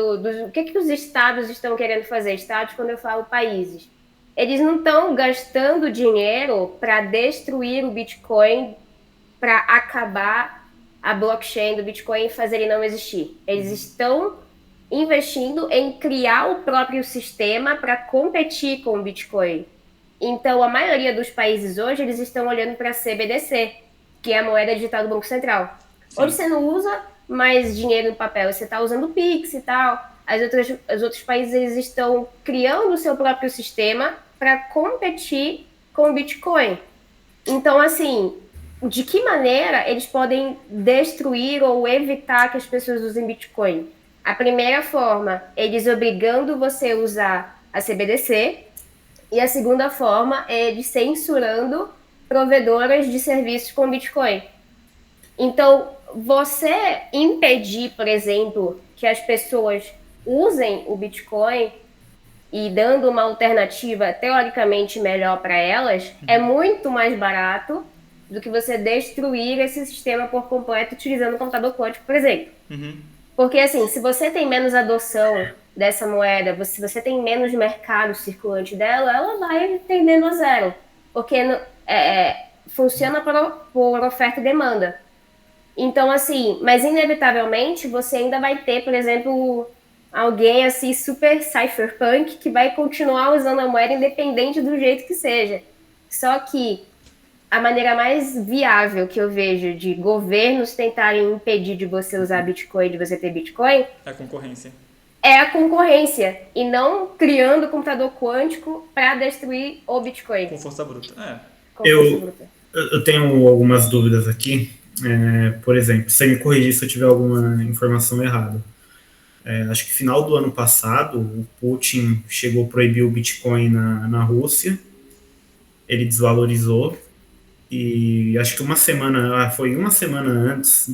B: o que que os estados estão querendo fazer? Estados, quando eu falo países. Eles não estão gastando dinheiro para destruir o Bitcoin, para acabar a blockchain do Bitcoin e fazer ele não existir. Eles estão investindo em criar o próprio sistema para competir com o Bitcoin. Então, a maioria dos países hoje, eles estão olhando para a CBDC, que é a moeda digital do Banco Central. Hoje
C: Sim.
B: você não usa mais dinheiro no papel, você está usando o Pix e tal. Os outros países eles estão criando o seu próprio sistema para competir com o Bitcoin. Então, assim, de que maneira eles podem destruir ou evitar que as pessoas usem Bitcoin? A primeira forma, eles obrigando você a usar a CBDC, e a segunda forma é de censurando provedoras de serviços com Bitcoin. Então, você impedir, por exemplo, que as pessoas usem o Bitcoin e dando uma alternativa teoricamente melhor para elas, é muito mais barato do que você destruir esse sistema por completo utilizando o computador quântico, por exemplo. Porque, assim, se você tem menos adoção dessa moeda, se você tem menos mercado circulante dela, ela vai tendendo a zero. Porque funciona por oferta e demanda. Então, assim, mas inevitavelmente você ainda vai ter, por exemplo, alguém assim super cypherpunk que vai continuar usando a moeda independente do jeito que seja. Só que a maneira mais viável que eu vejo de governos tentarem impedir de você usar Bitcoin, de você ter Bitcoin,
C: É a concorrência.
B: é a concorrência e não criando computador quântico para destruir o Bitcoin
C: Com força bruta. É.
B: com força
A: Eu,
B: bruta.
A: eu tenho algumas dúvidas aqui. Por exemplo, você me corrigir se eu tiver alguma informação errada. Acho que final do ano passado, o Putin chegou a proibir o Bitcoin na Rússia, ele desvalorizou, e acho que foi uma semana antes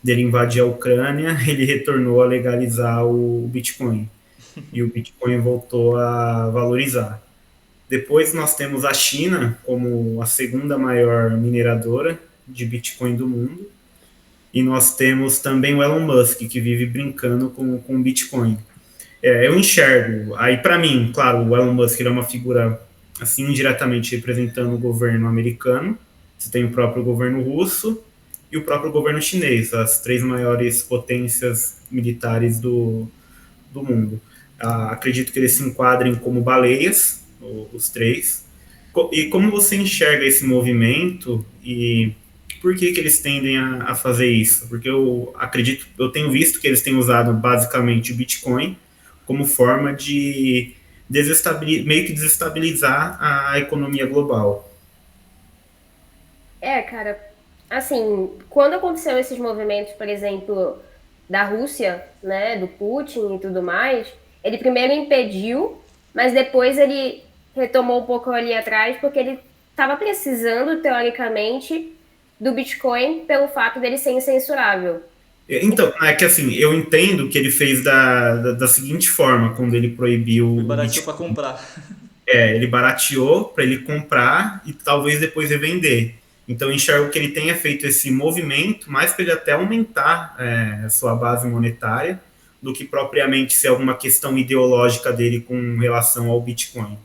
A: dele invadir a Ucrânia, ele retornou a legalizar o Bitcoin, e o Bitcoin voltou a valorizar. Depois nós temos a China como a segunda maior mineradora de Bitcoin do mundo. E nós temos também o Elon Musk, que vive brincando com o Bitcoin. Eu enxergo, aí para mim, claro, o Elon Musk ele é uma figura assim indiretamente representando o governo americano. Você tem o próprio governo russo e o próprio governo chinês, as três maiores potências militares do mundo. Acredito que eles se enquadrem como baleias, os três. E como você enxerga esse movimento e por que eles tendem a fazer isso? Porque eu acredito, eu tenho visto que eles têm usado basicamente o Bitcoin como forma de meio que desestabilizar a economia global.
B: Cara, assim, quando aconteceu esses movimentos, por exemplo, da Rússia, né, do Putin e tudo mais, ele primeiro impediu, mas depois ele retomou um pouco ali atrás, porque ele estava precisando, teoricamente, do Bitcoin pelo fato dele ser incensurável.
A: Então, é que assim, eu entendo que ele fez da seguinte forma, quando ele proibiu
C: Ele
A: o
C: barateou pra
A: Bitcoin.
C: comprar.
A: Ele barateou para ele comprar e talvez depois revender. Então, eu enxergo que ele tenha feito esse movimento mais para ele até aumentar a sua base monetária do que propriamente ser alguma questão ideológica dele com relação ao Bitcoin.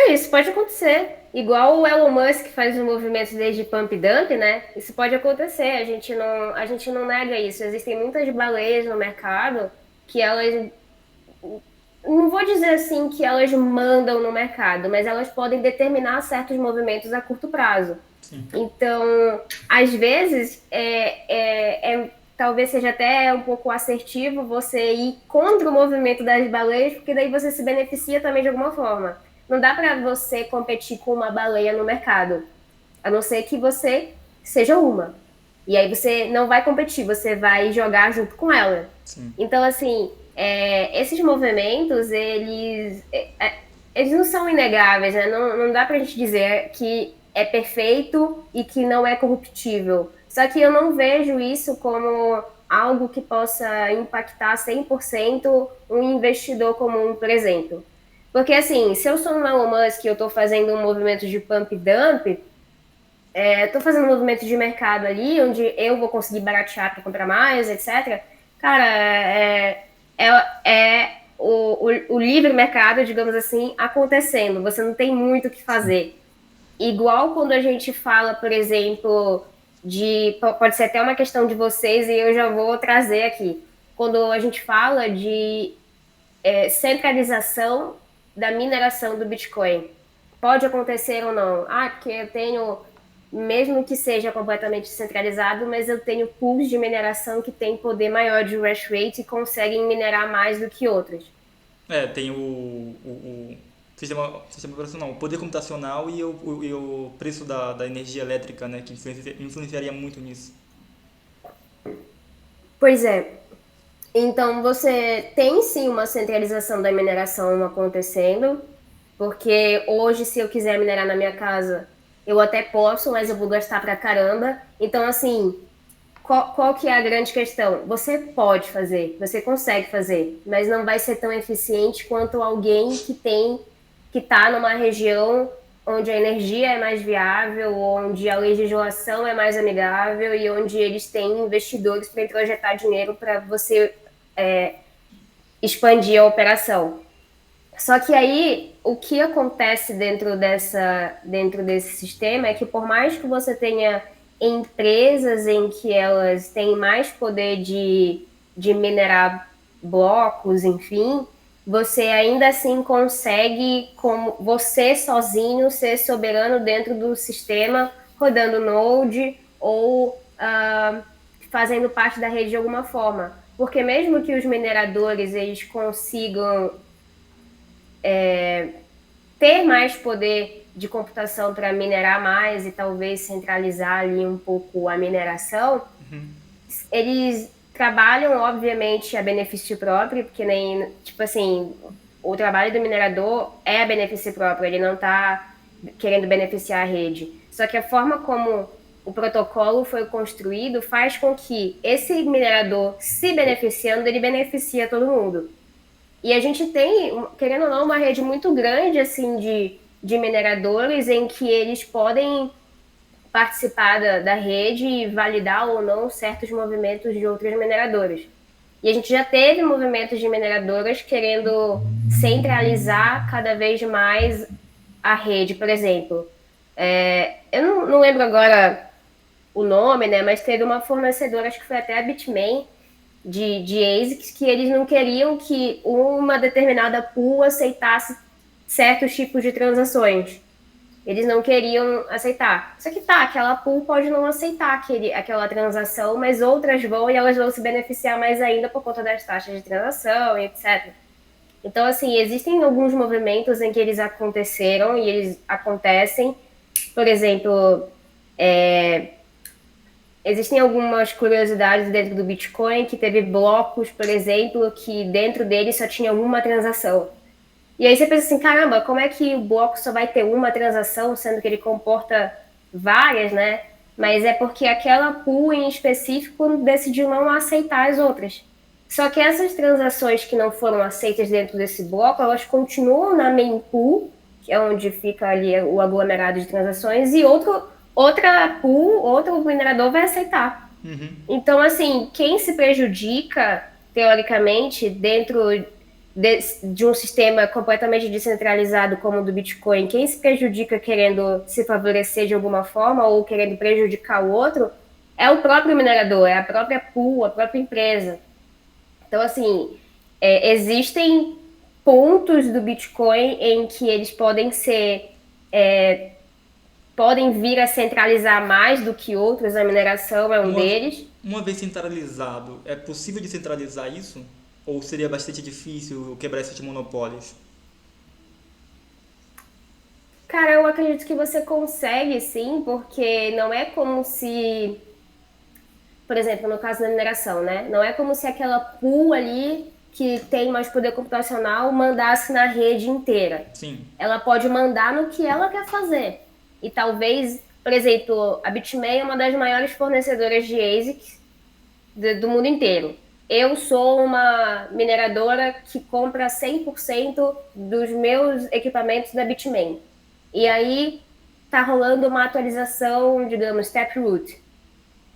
B: Isso pode acontecer. Igual o Elon Musk faz os movimentos desde Pump Dump, né? Isso pode acontecer. A gente não nega isso. Existem muitas baleias no mercado que elas não vou dizer assim que elas mandam no mercado, mas elas podem determinar certos movimentos a curto prazo.
C: Sim.
B: Então, às vezes, talvez seja até um pouco assertivo você ir contra o movimento das baleias, porque daí você se beneficia também de alguma forma. Não dá para você competir com uma baleia no mercado, a não ser que você seja uma. E aí você não vai competir, você vai jogar junto com ela.
C: Sim.
B: Então, assim, esses movimentos, eles não são inegáveis, né? Não dá pra gente dizer que é perfeito e que não é corruptível. Só que eu não vejo isso como algo que possa impactar 100% um investidor comum, por exemplo. Porque, assim, se eu sou um Elon Musk e eu estou fazendo um movimento de pump dump, estou fazendo um movimento de mercado ali, onde eu vou conseguir baratear para comprar mais, etc. Cara, o livre mercado, digamos assim, acontecendo. Você não tem muito o que fazer. Igual quando a gente fala, por exemplo, pode ser até uma questão de vocês, e eu já vou trazer aqui. Quando a gente fala de centralização da mineração do Bitcoin. Pode acontecer ou não? Porque eu tenho, mesmo que seja completamente centralizado, mas eu tenho pools de mineração que têm poder maior de hash rate e conseguem minerar mais do que outros.
C: Tem o sistema operacional, o poder computacional e o preço da energia elétrica, né, que influenciaria muito nisso.
B: Pois é. Então, você tem sim uma centralização da mineração acontecendo, porque hoje, se eu quiser minerar na minha casa, eu até posso, mas eu vou gastar pra caramba. Então, assim, qual que é a grande questão? Você pode fazer, você consegue fazer, mas não vai ser tão eficiente quanto alguém que está numa região onde a energia é mais viável, onde a legislação é mais amigável e onde eles têm investidores para introjetar dinheiro para você expandir a operação. Só que aí, o que acontece dentro desse sistema é que por mais que você tenha empresas em que elas têm mais poder de minerar blocos, enfim, você ainda assim consegue, como você sozinho, ser soberano dentro do sistema, rodando Node ou fazendo parte da rede de alguma forma. Porque mesmo que os mineradores eles consigam ter mais poder de computação para minerar mais e talvez centralizar ali um pouco a mineração, eles trabalham, obviamente, a benefício próprio, porque nem, tipo assim, o trabalho do minerador é a benefício próprio, ele não está querendo beneficiar a rede. Só que a forma como o protocolo foi construído faz com que esse minerador, se beneficiando, ele beneficia todo mundo. E a gente tem, querendo ou não, uma rede muito grande assim de mineradores em que eles podem participar da rede e validar ou não certos movimentos de outras mineradoras. E a gente já teve movimentos de mineradoras querendo centralizar cada vez mais a rede, por exemplo. Eu não lembro agora o nome, né? Mas teve uma fornecedora, acho que foi até a Bitmain, de ASICs, que eles não queriam que uma determinada pool aceitasse certos tipos de transações. Eles não queriam aceitar. Só que aquela pool pode não aceitar aquela transação, mas outras vão e elas vão se beneficiar mais ainda por conta das taxas de transação e etc. Então, assim, existem alguns movimentos em que eles aconteceram e eles acontecem. Por exemplo, existem algumas curiosidades dentro do Bitcoin, que teve blocos, por exemplo, que dentro dele só tinha uma transação. E aí você pensa assim, caramba, como é que o bloco só vai ter uma transação, sendo que ele comporta várias, né? Mas é porque aquela pool em específico decidiu não aceitar as outras. Só que essas transações que não foram aceitas dentro desse bloco, elas continuam na main pool, que é onde fica ali o aglomerado de transações, e outra pool, outro minerador vai aceitar. Então, assim, quem se prejudica, teoricamente, dentro de um sistema completamente descentralizado como o do Bitcoin, quem se prejudica querendo se favorecer de alguma forma ou querendo prejudicar o outro, é o próprio minerador, é a própria pool, a própria empresa. Então, assim, existem pontos do Bitcoin em que eles podem ser podem vir a centralizar mais do que outros, a mineração é um deles.
C: Uma vez centralizado, é possível descentralizar isso? Ou seria bastante difícil quebrar esses monopólios?
B: Cara, eu acredito que você consegue sim, porque não é como se, por exemplo, no caso da mineração, né? Não é como se aquela pool ali que tem mais poder computacional mandasse na rede inteira.
C: Sim.
B: Ela pode mandar no que ela quer fazer. E talvez, por exemplo, a Bitmain é uma das maiores fornecedoras de ASICs do mundo inteiro. Eu sou uma mineradora que compra 100% dos meus equipamentos da Bitmain. E aí tá rolando uma atualização, digamos, Taproot.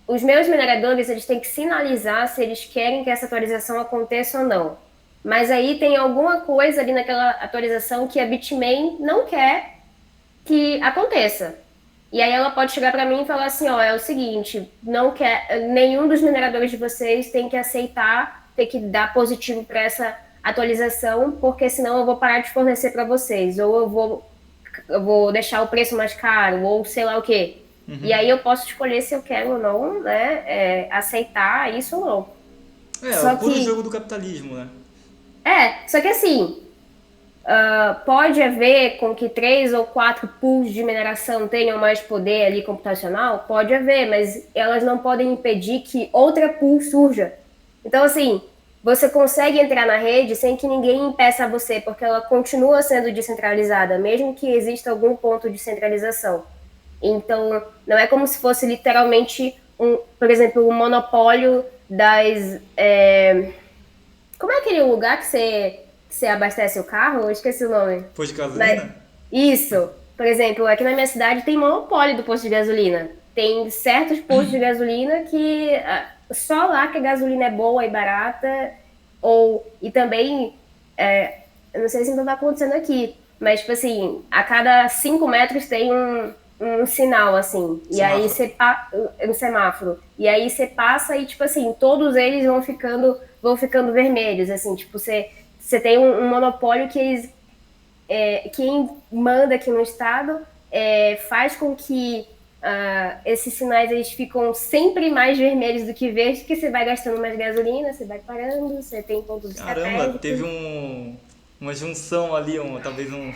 B: Os meus mineradores, eles têm que sinalizar se eles querem que essa atualização aconteça ou não. Mas aí tem alguma coisa ali naquela atualização que a Bitmain não quer que aconteça. E aí ela pode chegar para mim e falar assim, ó, é o seguinte, não quer, nenhum dos mineradores de vocês tem que aceitar, tem que dar positivo para essa atualização, porque senão eu vou parar de fornecer para vocês, ou eu vou deixar o preço mais caro, ou sei lá o quê. Uhum. E aí eu posso escolher se eu quero ou não, né, aceitar isso ou não.
C: É o puro jogo do capitalismo, né?
B: Só que assim, pode haver com que 3 ou 4 pools de mineração tenham mais poder ali computacional? Pode haver, mas elas não podem impedir que outra pool surja. Então, assim, você consegue entrar na rede sem que ninguém impeça você, porque ela continua sendo descentralizada, mesmo que exista algum ponto de centralização. Então, não é como se fosse literalmente, por exemplo, um monopólio das... Como é aquele lugar que você abastece o carro? Eu esqueci o nome.
C: Posto de gasolina?
B: Isso. Por exemplo, aqui na minha cidade tem monopólio do posto de gasolina. Tem certos postos de gasolina que só lá que a gasolina é boa e barata. E também, eu não sei se ainda está acontecendo aqui, mas, tipo assim, a cada 5 metros tem um sinal, assim. E aí você um semáforo. E aí você passa e, tipo assim, todos eles vão ficando vermelhos, assim, tipo, você tem um monopólio que eles, quem manda aqui no estado faz com que esses sinais eles ficam sempre mais vermelhos do que verdes, porque você vai gastando mais gasolina, você vai parando, você tem pontos estratégicos.
C: Caramba, teve uma junção ali, talvez um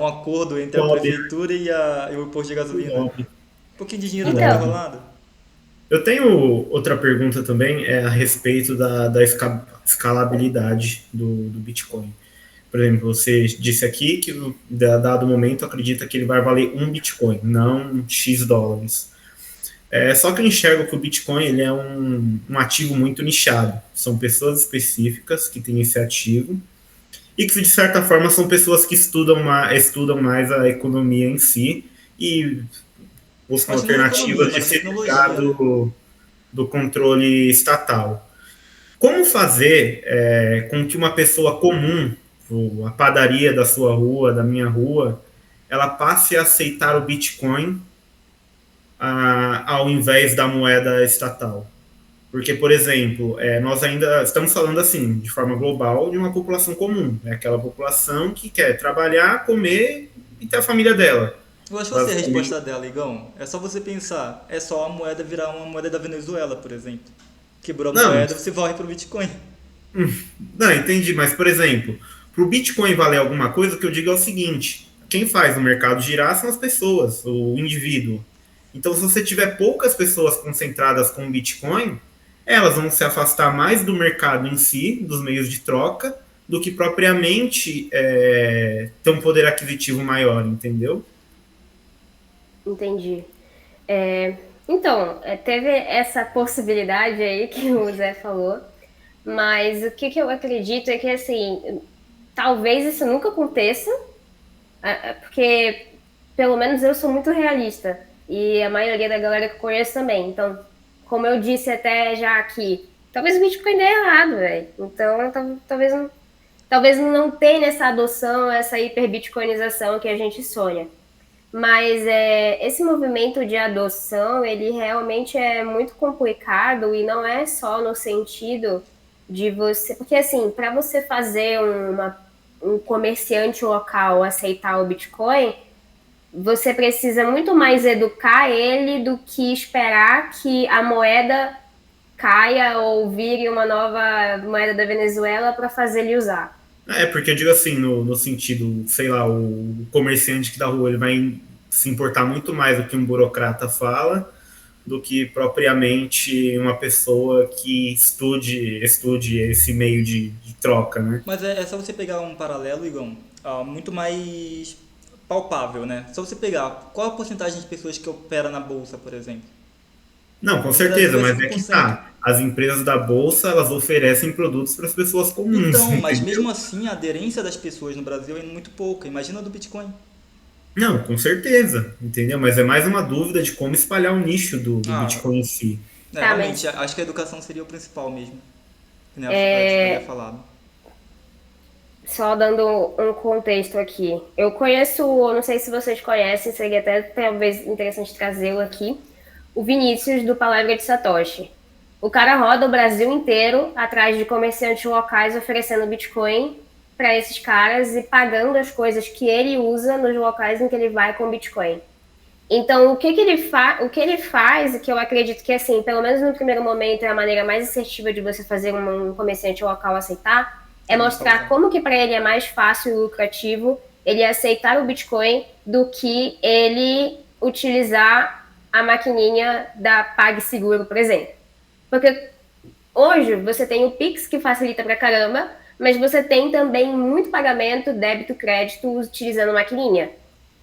C: acordo entre a prefeitura e o posto de gasolina. Um pouquinho de dinheiro deve ter rolado.
A: Eu tenho outra pergunta também, a respeito da escalabilidade do Bitcoin. Por exemplo, você disse aqui que, dado momento, acredita que ele vai valer 1 Bitcoin, não X dólares. Só que eu enxergo que o Bitcoin ele é um ativo muito nichado. São pessoas específicas que têm esse ativo e que, de certa forma, são pessoas que estudam mais a economia em si e buscam alternativas de se livrar do controle estatal. Como fazer com que uma pessoa comum, a padaria da sua rua, da minha rua, ela passe a aceitar o Bitcoin ao invés da moeda estatal? Porque, por exemplo, nós ainda estamos falando assim, de forma global, de uma população comum. É aquela população que quer trabalhar, comer e ter a família dela.
C: Eu acho que eu sei a resposta dela, Igão. É só você pensar, é só a moeda virar uma moeda da Venezuela, por exemplo. Quebrou a moeda, você vai pro Bitcoin.
A: Não, entendi, mas, por exemplo, para o Bitcoin valer alguma coisa, o que eu digo é o seguinte, quem faz o mercado girar são as pessoas, o indivíduo. Então, se você tiver poucas pessoas concentradas com o Bitcoin, elas vão se afastar mais do mercado em si, dos meios de troca, do que propriamente ter um poder aquisitivo maior, entendeu?
B: Entendi. Então, teve essa possibilidade aí que o Zé falou, mas o que eu acredito é que, assim, talvez isso nunca aconteça, porque, pelo menos, eu sou muito realista, e a maioria da galera que eu conheço também. Então, como eu disse até já aqui, talvez o Bitcoin dê errado, velho. Então, talvez não tenha essa adoção, essa hiperbitcoinização que a gente sonha. Mas esse movimento de adoção, ele realmente é muito complicado e não é só no sentido de você... Porque, assim, para você fazer um comerciante local aceitar o Bitcoin, você precisa muito mais educar ele do que esperar que a moeda caia ou vire uma nova moeda da Venezuela para fazer ele usar.
A: Porque eu digo assim, no sentido, sei lá, o comerciante que da rua ele vai se importar muito mais do que um burocrata fala do que propriamente uma pessoa que estude esse meio de troca, né?
C: Mas é só você pegar um paralelo, Igor, muito mais palpável, né? Só você pegar qual a porcentagem de pessoas que opera na bolsa, por exemplo.
A: Não, com
C: No Brasil
A: certeza,
C: é
A: mas é
C: cinco por
A: que
C: cento.
A: tá. As empresas da bolsa, elas oferecem produtos para as pessoas comuns,
C: Então, mas
A: entendeu?
C: mesmo assim a aderência das pessoas no Brasil é muito pouca. Imagina a do Bitcoin.
A: Não, com certeza, entendeu? Mas é mais uma dúvida de como espalhar o nicho do
C: Ah,
A: Bitcoin em si.
B: Tá,
C: realmente,
B: mas
C: acho que a educação seria o principal mesmo. Que nem a gente havia falado.
B: só dando um contexto aqui. Eu conheço, não sei se vocês conhecem, seria até talvez interessante trazê-lo aqui, o Vinícius do Palavra de Satoshi. O cara roda o Brasil inteiro atrás de comerciantes locais oferecendo Bitcoin para esses caras e pagando as coisas que ele usa nos locais em que ele vai com Bitcoin. Então, o que ele faz, e que eu acredito que, assim, pelo menos no primeiro momento, é a maneira mais assertiva de você fazer um comerciante local aceitar, é
C: É
B: mostrar
C: mensalzão.
B: como que para ele é mais fácil e lucrativo ele aceitar o Bitcoin do que ele utilizar a maquininha da PagSeguro, por exemplo. Porque hoje você tem o Pix, que facilita pra caramba, mas você tem também muito pagamento, débito, crédito, utilizando maquininha.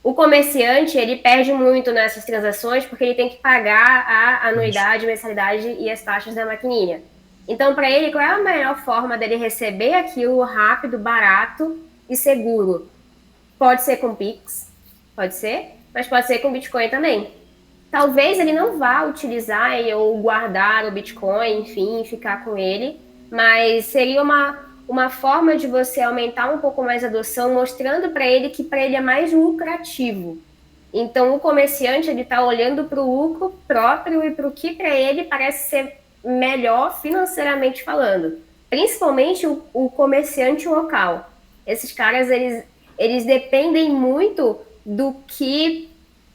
B: O comerciante, ele perde muito nessas transações porque ele tem que pagar a anuidade, mensalidade e as taxas da maquininha. Então, para ele, qual é a melhor forma dele receber aquilo rápido, barato e seguro? Pode ser com Pix, pode ser, mas pode ser com Bitcoin também. Talvez ele não vá utilizar ou guardar o Bitcoin, enfim, ficar com ele, mas seria uma forma de você aumentar um pouco mais a adoção, mostrando para ele é mais lucrativo. Então, o comerciante ele está olhando para o lucro próprio e para o que para ele parece ser melhor financeiramente falando. Principalmente o comerciante local. Esses caras, eles dependem muito do que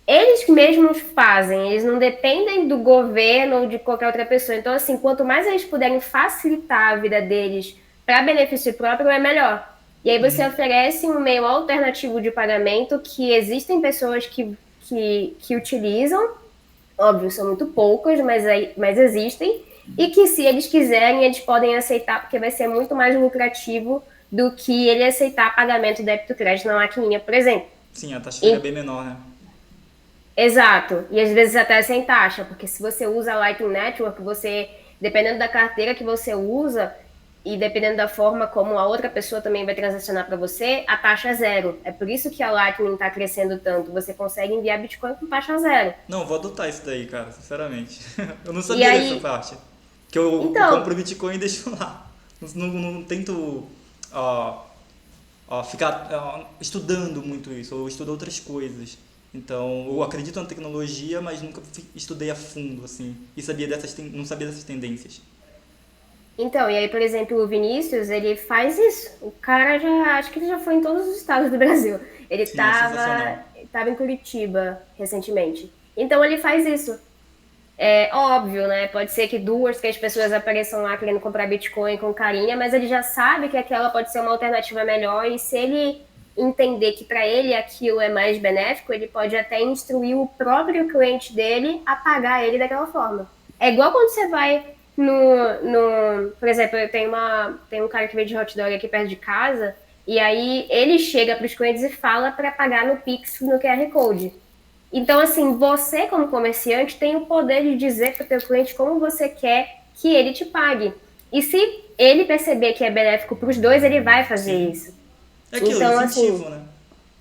B: eles mesmos fazem, eles não dependem do governo ou de qualquer outra pessoa. Então, assim, quanto mais eles puderem facilitar a vida deles para benefício próprio, é melhor. E aí você oferece um meio alternativo de pagamento que existem pessoas que utilizam, óbvio, são muito poucas, mas existem, e que se eles quiserem, eles podem aceitar, porque vai ser muito mais lucrativo do que ele aceitar pagamento débito crédito na maquininha, por exemplo.
C: Sim, a taxa seria bem menor, né?
B: Exato, e às vezes até sem taxa, porque se você usa a Lightning Network, você, dependendo da carteira que você usa e dependendo da forma como a outra pessoa também vai transacionar para você, a taxa é zero. É por isso que a Lightning está crescendo tanto. Você consegue enviar Bitcoin com taxa zero.
C: Não, vou adotar isso daí, cara, sinceramente. Eu não
B: E
C: sabia dessa
B: aí,
C: parte. Que eu
B: então,
C: compro Bitcoin e deixo lá. Não tento ó, ficar estudando muito isso, eu estudo outras coisas. Então, eu acredito na tecnologia, mas nunca estudei a fundo, assim, e não sabia dessas tendências.
B: então, e aí, por exemplo, o Vinícius, ele faz isso. O cara já, acho que ele já foi em todos os estados do Brasil. Ele
C: Sim, é sensacional.
B: tava em Curitiba recentemente. Então ele faz isso. É óbvio, né? Pode ser que duas, três pessoas apareçam lá querendo comprar Bitcoin com carinha, mas ele já sabe que aquela pode ser uma alternativa melhor e se ele entender que para ele aquilo é mais benéfico, ele pode até instruir o próprio cliente dele a pagar ele daquela forma. É igual quando você vai por exemplo, tem um cara que vende hot dog aqui perto de casa e aí ele chega para os clientes e fala para pagar no Pix, no QR Code. Então, assim, você como comerciante tem o poder de dizer para o teu cliente como você quer que ele te pague. E se ele perceber que é benéfico para os dois, ele vai fazer
C: Sim.
B: isso.
C: É aquilo,
B: Então, assim,
C: incentivo, né?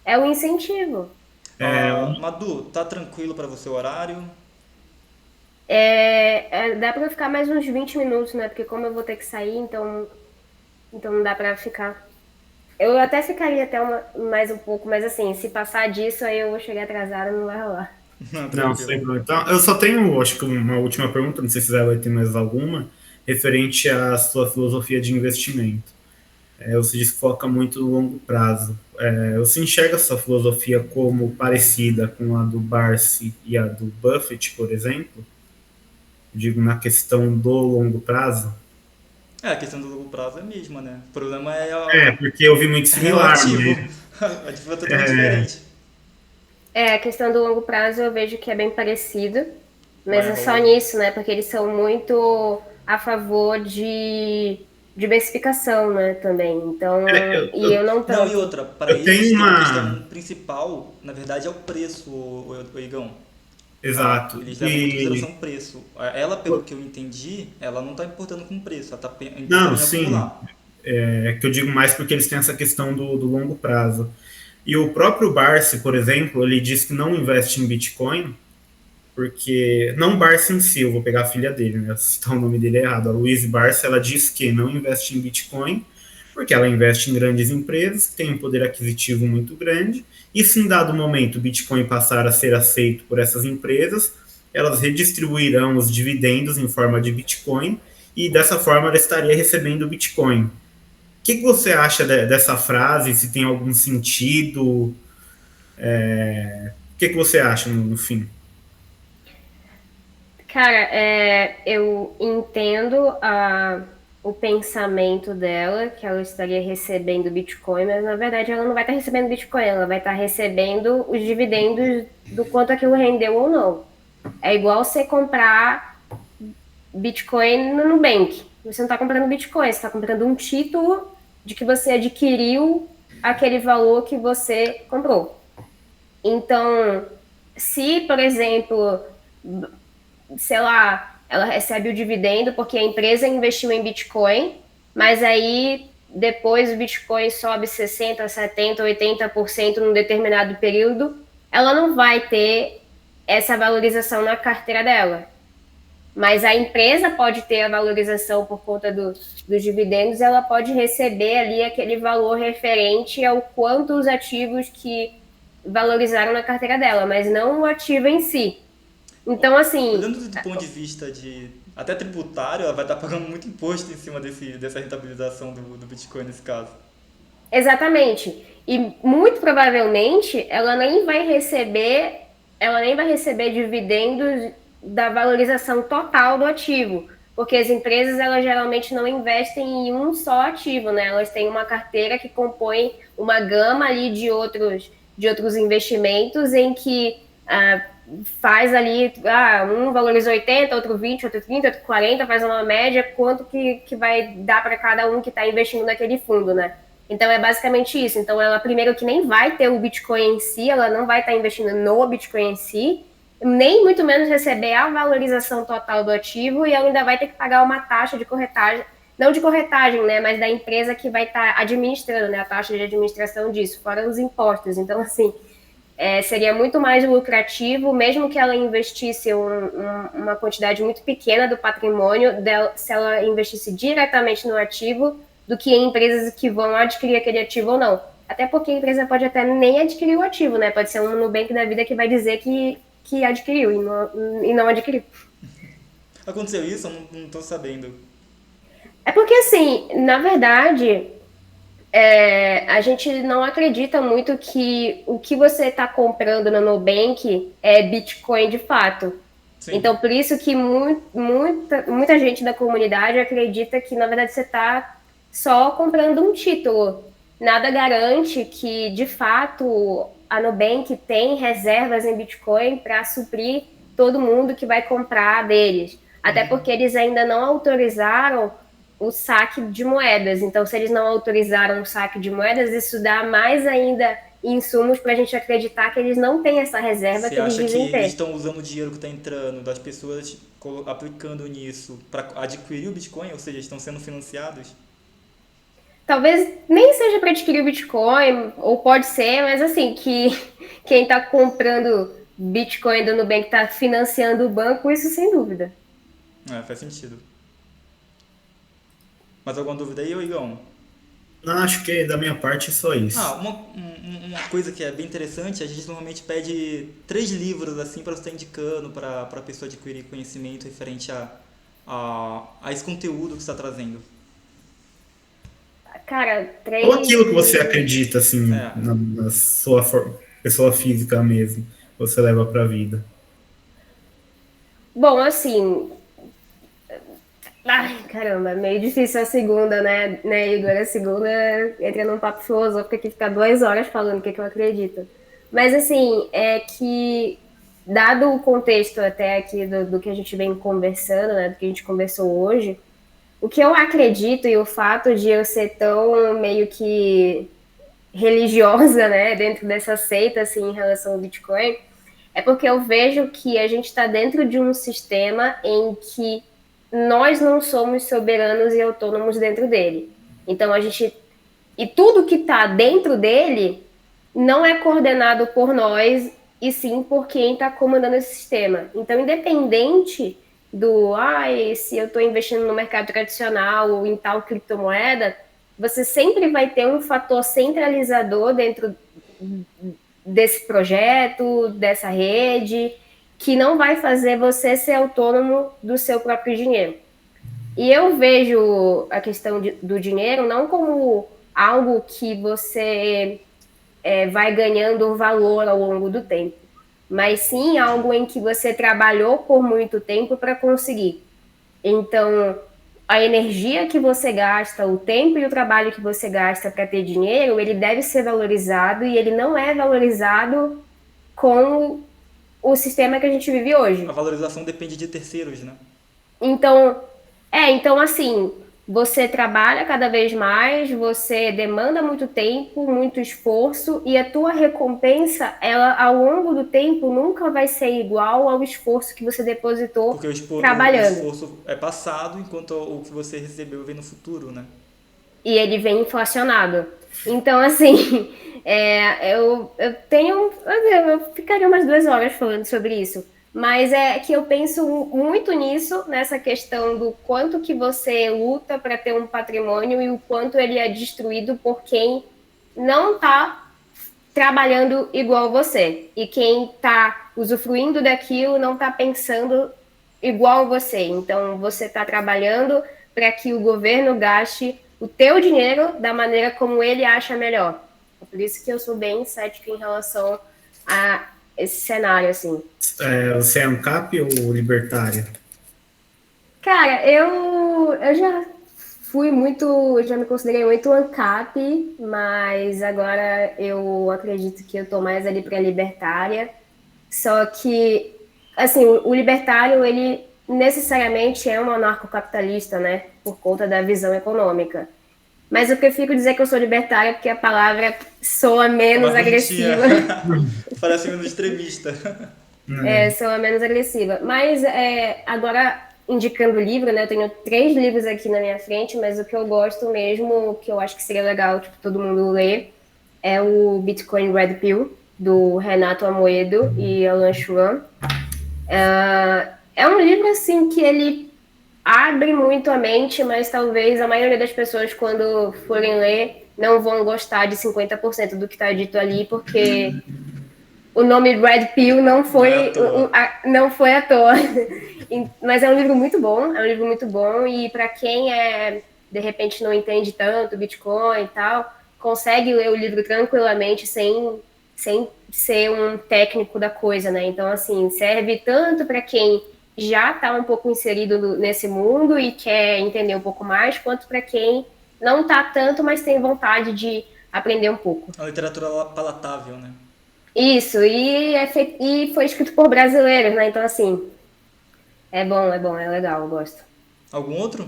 B: é o incentivo.
C: Madu, tá tranquilo pra você o horário?
B: Dá para ficar mais uns 20 minutos, né? Porque como eu vou ter que sair, então não dá para ficar. Eu até ficaria até mais um pouco, mas assim, se passar disso, aí eu vou chegar atrasada, não vai rolar.
C: Não,
A: Não,
C: tranquilo.
A: sem problema. Então, eu só tenho, acho que uma última pergunta, não sei se você vai ter mais alguma. referente à sua filosofia de investimento. Você diz que foca muito no longo prazo. Você enxerga essa filosofia como parecida com a do Barsi e a do Buffett, por exemplo? Digo, na questão do longo prazo?
C: A questão do longo prazo é a mesma, né? O problema é,
A: Porque eu vi muito
C: é o
A: similar,
C: ativo.
A: mas
C: O ativo é totalmente diferente.
B: A questão do longo prazo eu vejo que é bem parecido, mas
C: Vai,
B: é só
C: Raul.
B: nisso, né? Porque eles são muito a favor de diversificação, né? Também. Então,
A: eu,
B: e eu
A: eu,
B: não
C: Não, e
B: tanto.
C: outra, para
A: eu
C: eles
A: tenho
C: tem uma
A: uma.
C: questão principal, na verdade é o preço, o Igão.
A: Exato.
C: Eles levam muito em consideração
A: E.
C: o preço. Ela, pelo que eu entendi, ela não está importando com o preço, ela está importando
A: Não,
C: em
A: sim.
C: acumular.
A: Que eu digo mais porque eles têm essa questão do longo prazo. E o próprio Barsi, por exemplo, ele diz que não investe em Bitcoin, porque. Não Barsi em si, eu vou pegar a filha dele, né? Citar o nome dele errado. A Louise Barsi, ela diz que não investe em Bitcoin, porque ela investe em grandes empresas que têm um poder aquisitivo muito grande, e se em dado momento o Bitcoin passar a ser aceito por essas empresas, elas redistribuirão os dividendos em forma de Bitcoin, e dessa forma ela estaria recebendo o Bitcoin. Que você acha dessa frase? Se tem algum sentido? O que você acha no fim?
B: Cara, eu entendo o pensamento dela, que ela estaria recebendo Bitcoin, mas na verdade ela não vai estar recebendo Bitcoin, ela vai estar recebendo os dividendos do quanto aquilo rendeu ou não. É igual você comprar Bitcoin no Nubank. Você não está comprando Bitcoin, você está comprando um título de que você adquiriu aquele valor que você comprou. Então, se, por exemplo, sei lá, ela recebe o dividendo porque a empresa investiu em Bitcoin, mas aí depois o Bitcoin sobe 60, 70, 80% num determinado período, ela não vai ter essa valorização na carteira dela. Mas a empresa pode ter a valorização por conta dos dividendos, ela pode receber ali aquele valor referente ao quanto os ativos que valorizaram na carteira dela, mas não o ativo em si. Então, assim,
C: Olhando do ponto de vista de até tributário, ela vai estar pagando muito imposto em cima dessa rentabilização do Bitcoin nesse caso.
B: exatamente. E muito provavelmente ela nem vai receber dividendos da valorização total do ativo, porque as empresas elas geralmente não investem em um só ativo, né? Elas têm uma carteira que compõe uma gama ali de outros investimentos em que faz ali, um valoriza 80, outro 20, outro 30, outro 40, faz uma média, quanto que vai dar para cada um que está investindo naquele fundo, né? Então é basicamente isso. Então ela primeiro que nem vai ter o Bitcoin em si, ela não vai estar investindo no Bitcoin em si, nem muito menos receber a valorização total do ativo, e ela ainda vai ter que pagar uma taxa de corretagem, não de corretagem, né, mas da empresa que vai estar administrando, né, a taxa de administração disso, fora os impostos. Então, assim, seria muito mais lucrativo, mesmo que ela investisse uma quantidade muito pequena do patrimônio dela, se ela investisse diretamente no ativo, do que em empresas que vão adquirir aquele ativo ou não. Até porque a empresa pode até nem adquirir o ativo, né? Pode ser um Nubank da vida que vai dizer que adquiriu e não adquiriu.
C: Aconteceu isso? Eu não tô sabendo.
B: É porque, assim, na verdade, a gente não acredita muito que o que você está comprando no Nubank é Bitcoin de fato.
C: Sim.
B: Então, por isso que muita gente da comunidade acredita que, na verdade, você está só comprando um título. Nada garante que, de fato, a Nubank tem reservas em Bitcoin para suprir todo mundo que vai comprar deles. Até porque eles ainda não autorizaram o saque de moedas. Então, se eles não autorizaram o saque de moedas, isso dá mais ainda insumos para a gente acreditar que eles não têm essa reserva
C: Você
B: que eles
C: acha que
B: dizem
C: eles
B: ter.
C: estão usando o dinheiro que está entrando das pessoas aplicando nisso para adquirir o Bitcoin? Ou seja, estão sendo financiados?
B: Talvez nem seja para adquirir o Bitcoin, ou pode ser, mas assim, que quem está comprando Bitcoin do Nubank está financiando o banco, isso sem dúvida.
C: Faz sentido. Mais alguma dúvida aí, ô Igão?
A: Não, acho que da minha parte é só
C: Ah,
A: isso.
C: uma coisa que é bem interessante, a gente normalmente pede 3 livros assim para você estar indicando para a pessoa adquirir conhecimento referente a esse conteúdo que você está trazendo?
B: Cara,
A: Ou
B: três.
A: aquilo que você acredita, assim,
C: É.
A: na sua pessoa física mesmo, que você leva para a vida.
B: Bom, assim. Ai, caramba, é meio difícil a segunda, né, Igor? A segunda entra num papo filosófico que fica 2 horas falando o que eu acredito. Mas, assim, é que, dado o contexto até aqui do que a gente vem conversando, né, do que a gente conversou hoje, o que eu acredito e o fato de eu ser tão meio que religiosa, né, dentro dessa seita, assim, em relação ao Bitcoin, é porque eu vejo que a gente está dentro de um sistema em que nós não somos soberanos e autônomos dentro dele. Então a gente. E tudo que está dentro dele não é coordenado por nós, e sim por quem está comandando esse sistema. Então, independente se eu estou investindo no mercado tradicional ou em tal criptomoeda, você sempre vai ter um fator centralizador dentro desse projeto, dessa rede, que não vai fazer você ser autônomo do seu próprio dinheiro. E eu vejo a questão do dinheiro não como algo que você vai ganhando valor ao longo do tempo, mas sim algo em que você trabalhou por muito tempo para conseguir. Então, a energia que você gasta, o tempo e o trabalho que você gasta para ter dinheiro, ele deve ser valorizado e ele não é valorizado com o sistema que a gente vive
C: A
B: hoje.
C: valorização depende de terceiros, né?
B: Então assim, você trabalha cada vez mais, você demanda muito tempo, muito esforço, e a tua recompensa, ela ao longo do tempo nunca vai ser igual ao esforço que você depositou
C: Porque o
B: trabalhando.
C: esforço é passado, enquanto o que você recebeu vem no futuro, né?
B: E ele vem inflacionado. Então, assim, eu tenho. Eu ficaria umas 2 horas falando sobre isso. Mas é que eu penso muito nisso, nessa questão do quanto que você luta para ter um patrimônio e o quanto ele é destruído por quem não está trabalhando igual você. E quem está usufruindo daquilo não está pensando igual você. Então, você está trabalhando para que o governo gaste o teu dinheiro da maneira como ele acha melhor. É por isso que eu sou bem cética em relação a esse cenário, assim.
A: Você é ANCAP ou libertário?
B: Cara, eu já fui muito, já me considerei muito ANCAP, mas agora eu acredito que eu tô mais ali para libertária. Só que, assim, o libertário, ele necessariamente é um anarcocapitalista, né? Por conta da visão econômica. Mas eu prefiro dizer que eu sou libertária porque a palavra soa
C: É
B: menos
C: mais bonitinha.
B: agressiva.
C: Parece menos extremista.
A: É.
B: Soa menos agressiva. Mas agora, indicando o livro, né? Eu tenho 3 livros aqui na minha frente, mas o que eu gosto mesmo, que eu acho que seria legal, tipo, todo mundo ler, é o Bitcoin Red Pill, do Renato Amoedo e Alan Schwann. É um livro, assim, que ele abre muito a mente, mas talvez a maioria das pessoas, quando forem ler, não vão gostar de 50% do que está dito ali, porque o nome Red Pill
C: Não é à toa.
B: não foi à toa. Mas é um livro muito bom, e para quem de repente não entende tanto Bitcoin e tal, consegue ler o livro tranquilamente sem ser um técnico da coisa, né? Então, assim, serve tanto para quem já está um pouco inserido nesse mundo e quer entender um pouco mais, quanto para quem não está tanto, mas tem vontade de aprender um pouco.
C: É uma literatura palatável, né?
B: Isso, e foi escrito por brasileiros, né? Então, assim, é bom, é legal, eu gosto.
C: Algum outro?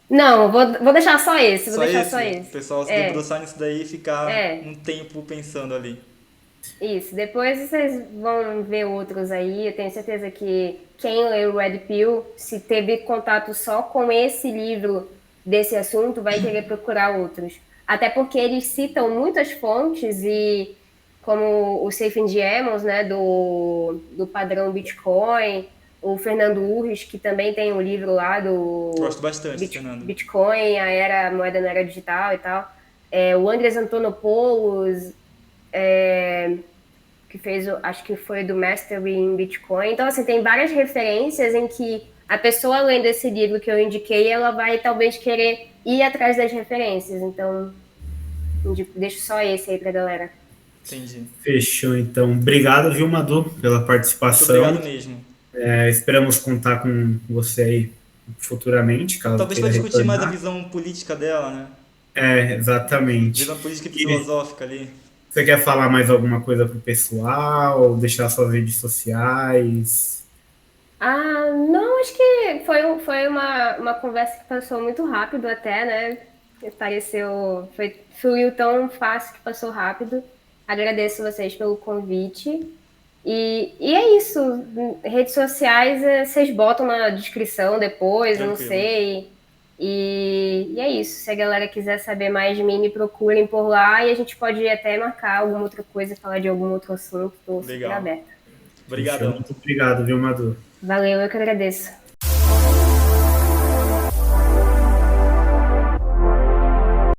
B: Não, vou deixar só esse, vou
C: Só
B: deixar só
C: esse? O
B: esse.
C: pessoal se
B: É,
C: debruçar nisso daí e ficar
B: é,
C: um tempo pensando ali.
B: isso. Depois vocês vão ver outros aí. Eu tenho certeza que quem leu o Red Pill, se teve contato só com esse livro desse assunto, vai querer procurar outros. Até porque eles citam muitas fontes e como o Safe and Diamonds, né, do padrão Bitcoin, o Fernando Urris, que também tem um livro lá do
C: Gosto bastante, Fernando.
B: Bitcoin, a moeda na era digital e tal. O Andres Antonopoulos, que fez, acho que foi do Mastery em Bitcoin. Então, assim, tem várias referências em que a pessoa lendo esse livro que eu indiquei, ela vai talvez querer ir atrás das referências. Então, deixo só esse aí pra galera.
C: Entendi.
A: Fechou, então. Obrigado, viu, Madu, pela participação.
C: Muito obrigado mesmo.
A: Esperamos contar com você aí futuramente, caso
C: talvez para discutir mais a visão política dela, né?
A: Exatamente.
C: Visão política e filosófica ali.
A: Você quer falar mais alguma coisa pro pessoal? Deixar suas redes sociais?
B: Não, acho que foi uma conversa que passou muito rápido até, né? Fluiu tão fácil que passou rápido. Agradeço vocês pelo convite. E é isso. Redes sociais, vocês botam na descrição depois, eu não sei. E é isso. Se a galera quiser saber mais de mim, me procurem por lá e a gente pode até marcar alguma outra coisa, falar de algum outro assunto. Estou super aberta.
C: Obrigadão.
A: Muito obrigado, viu, Madu?
B: Valeu, eu que agradeço.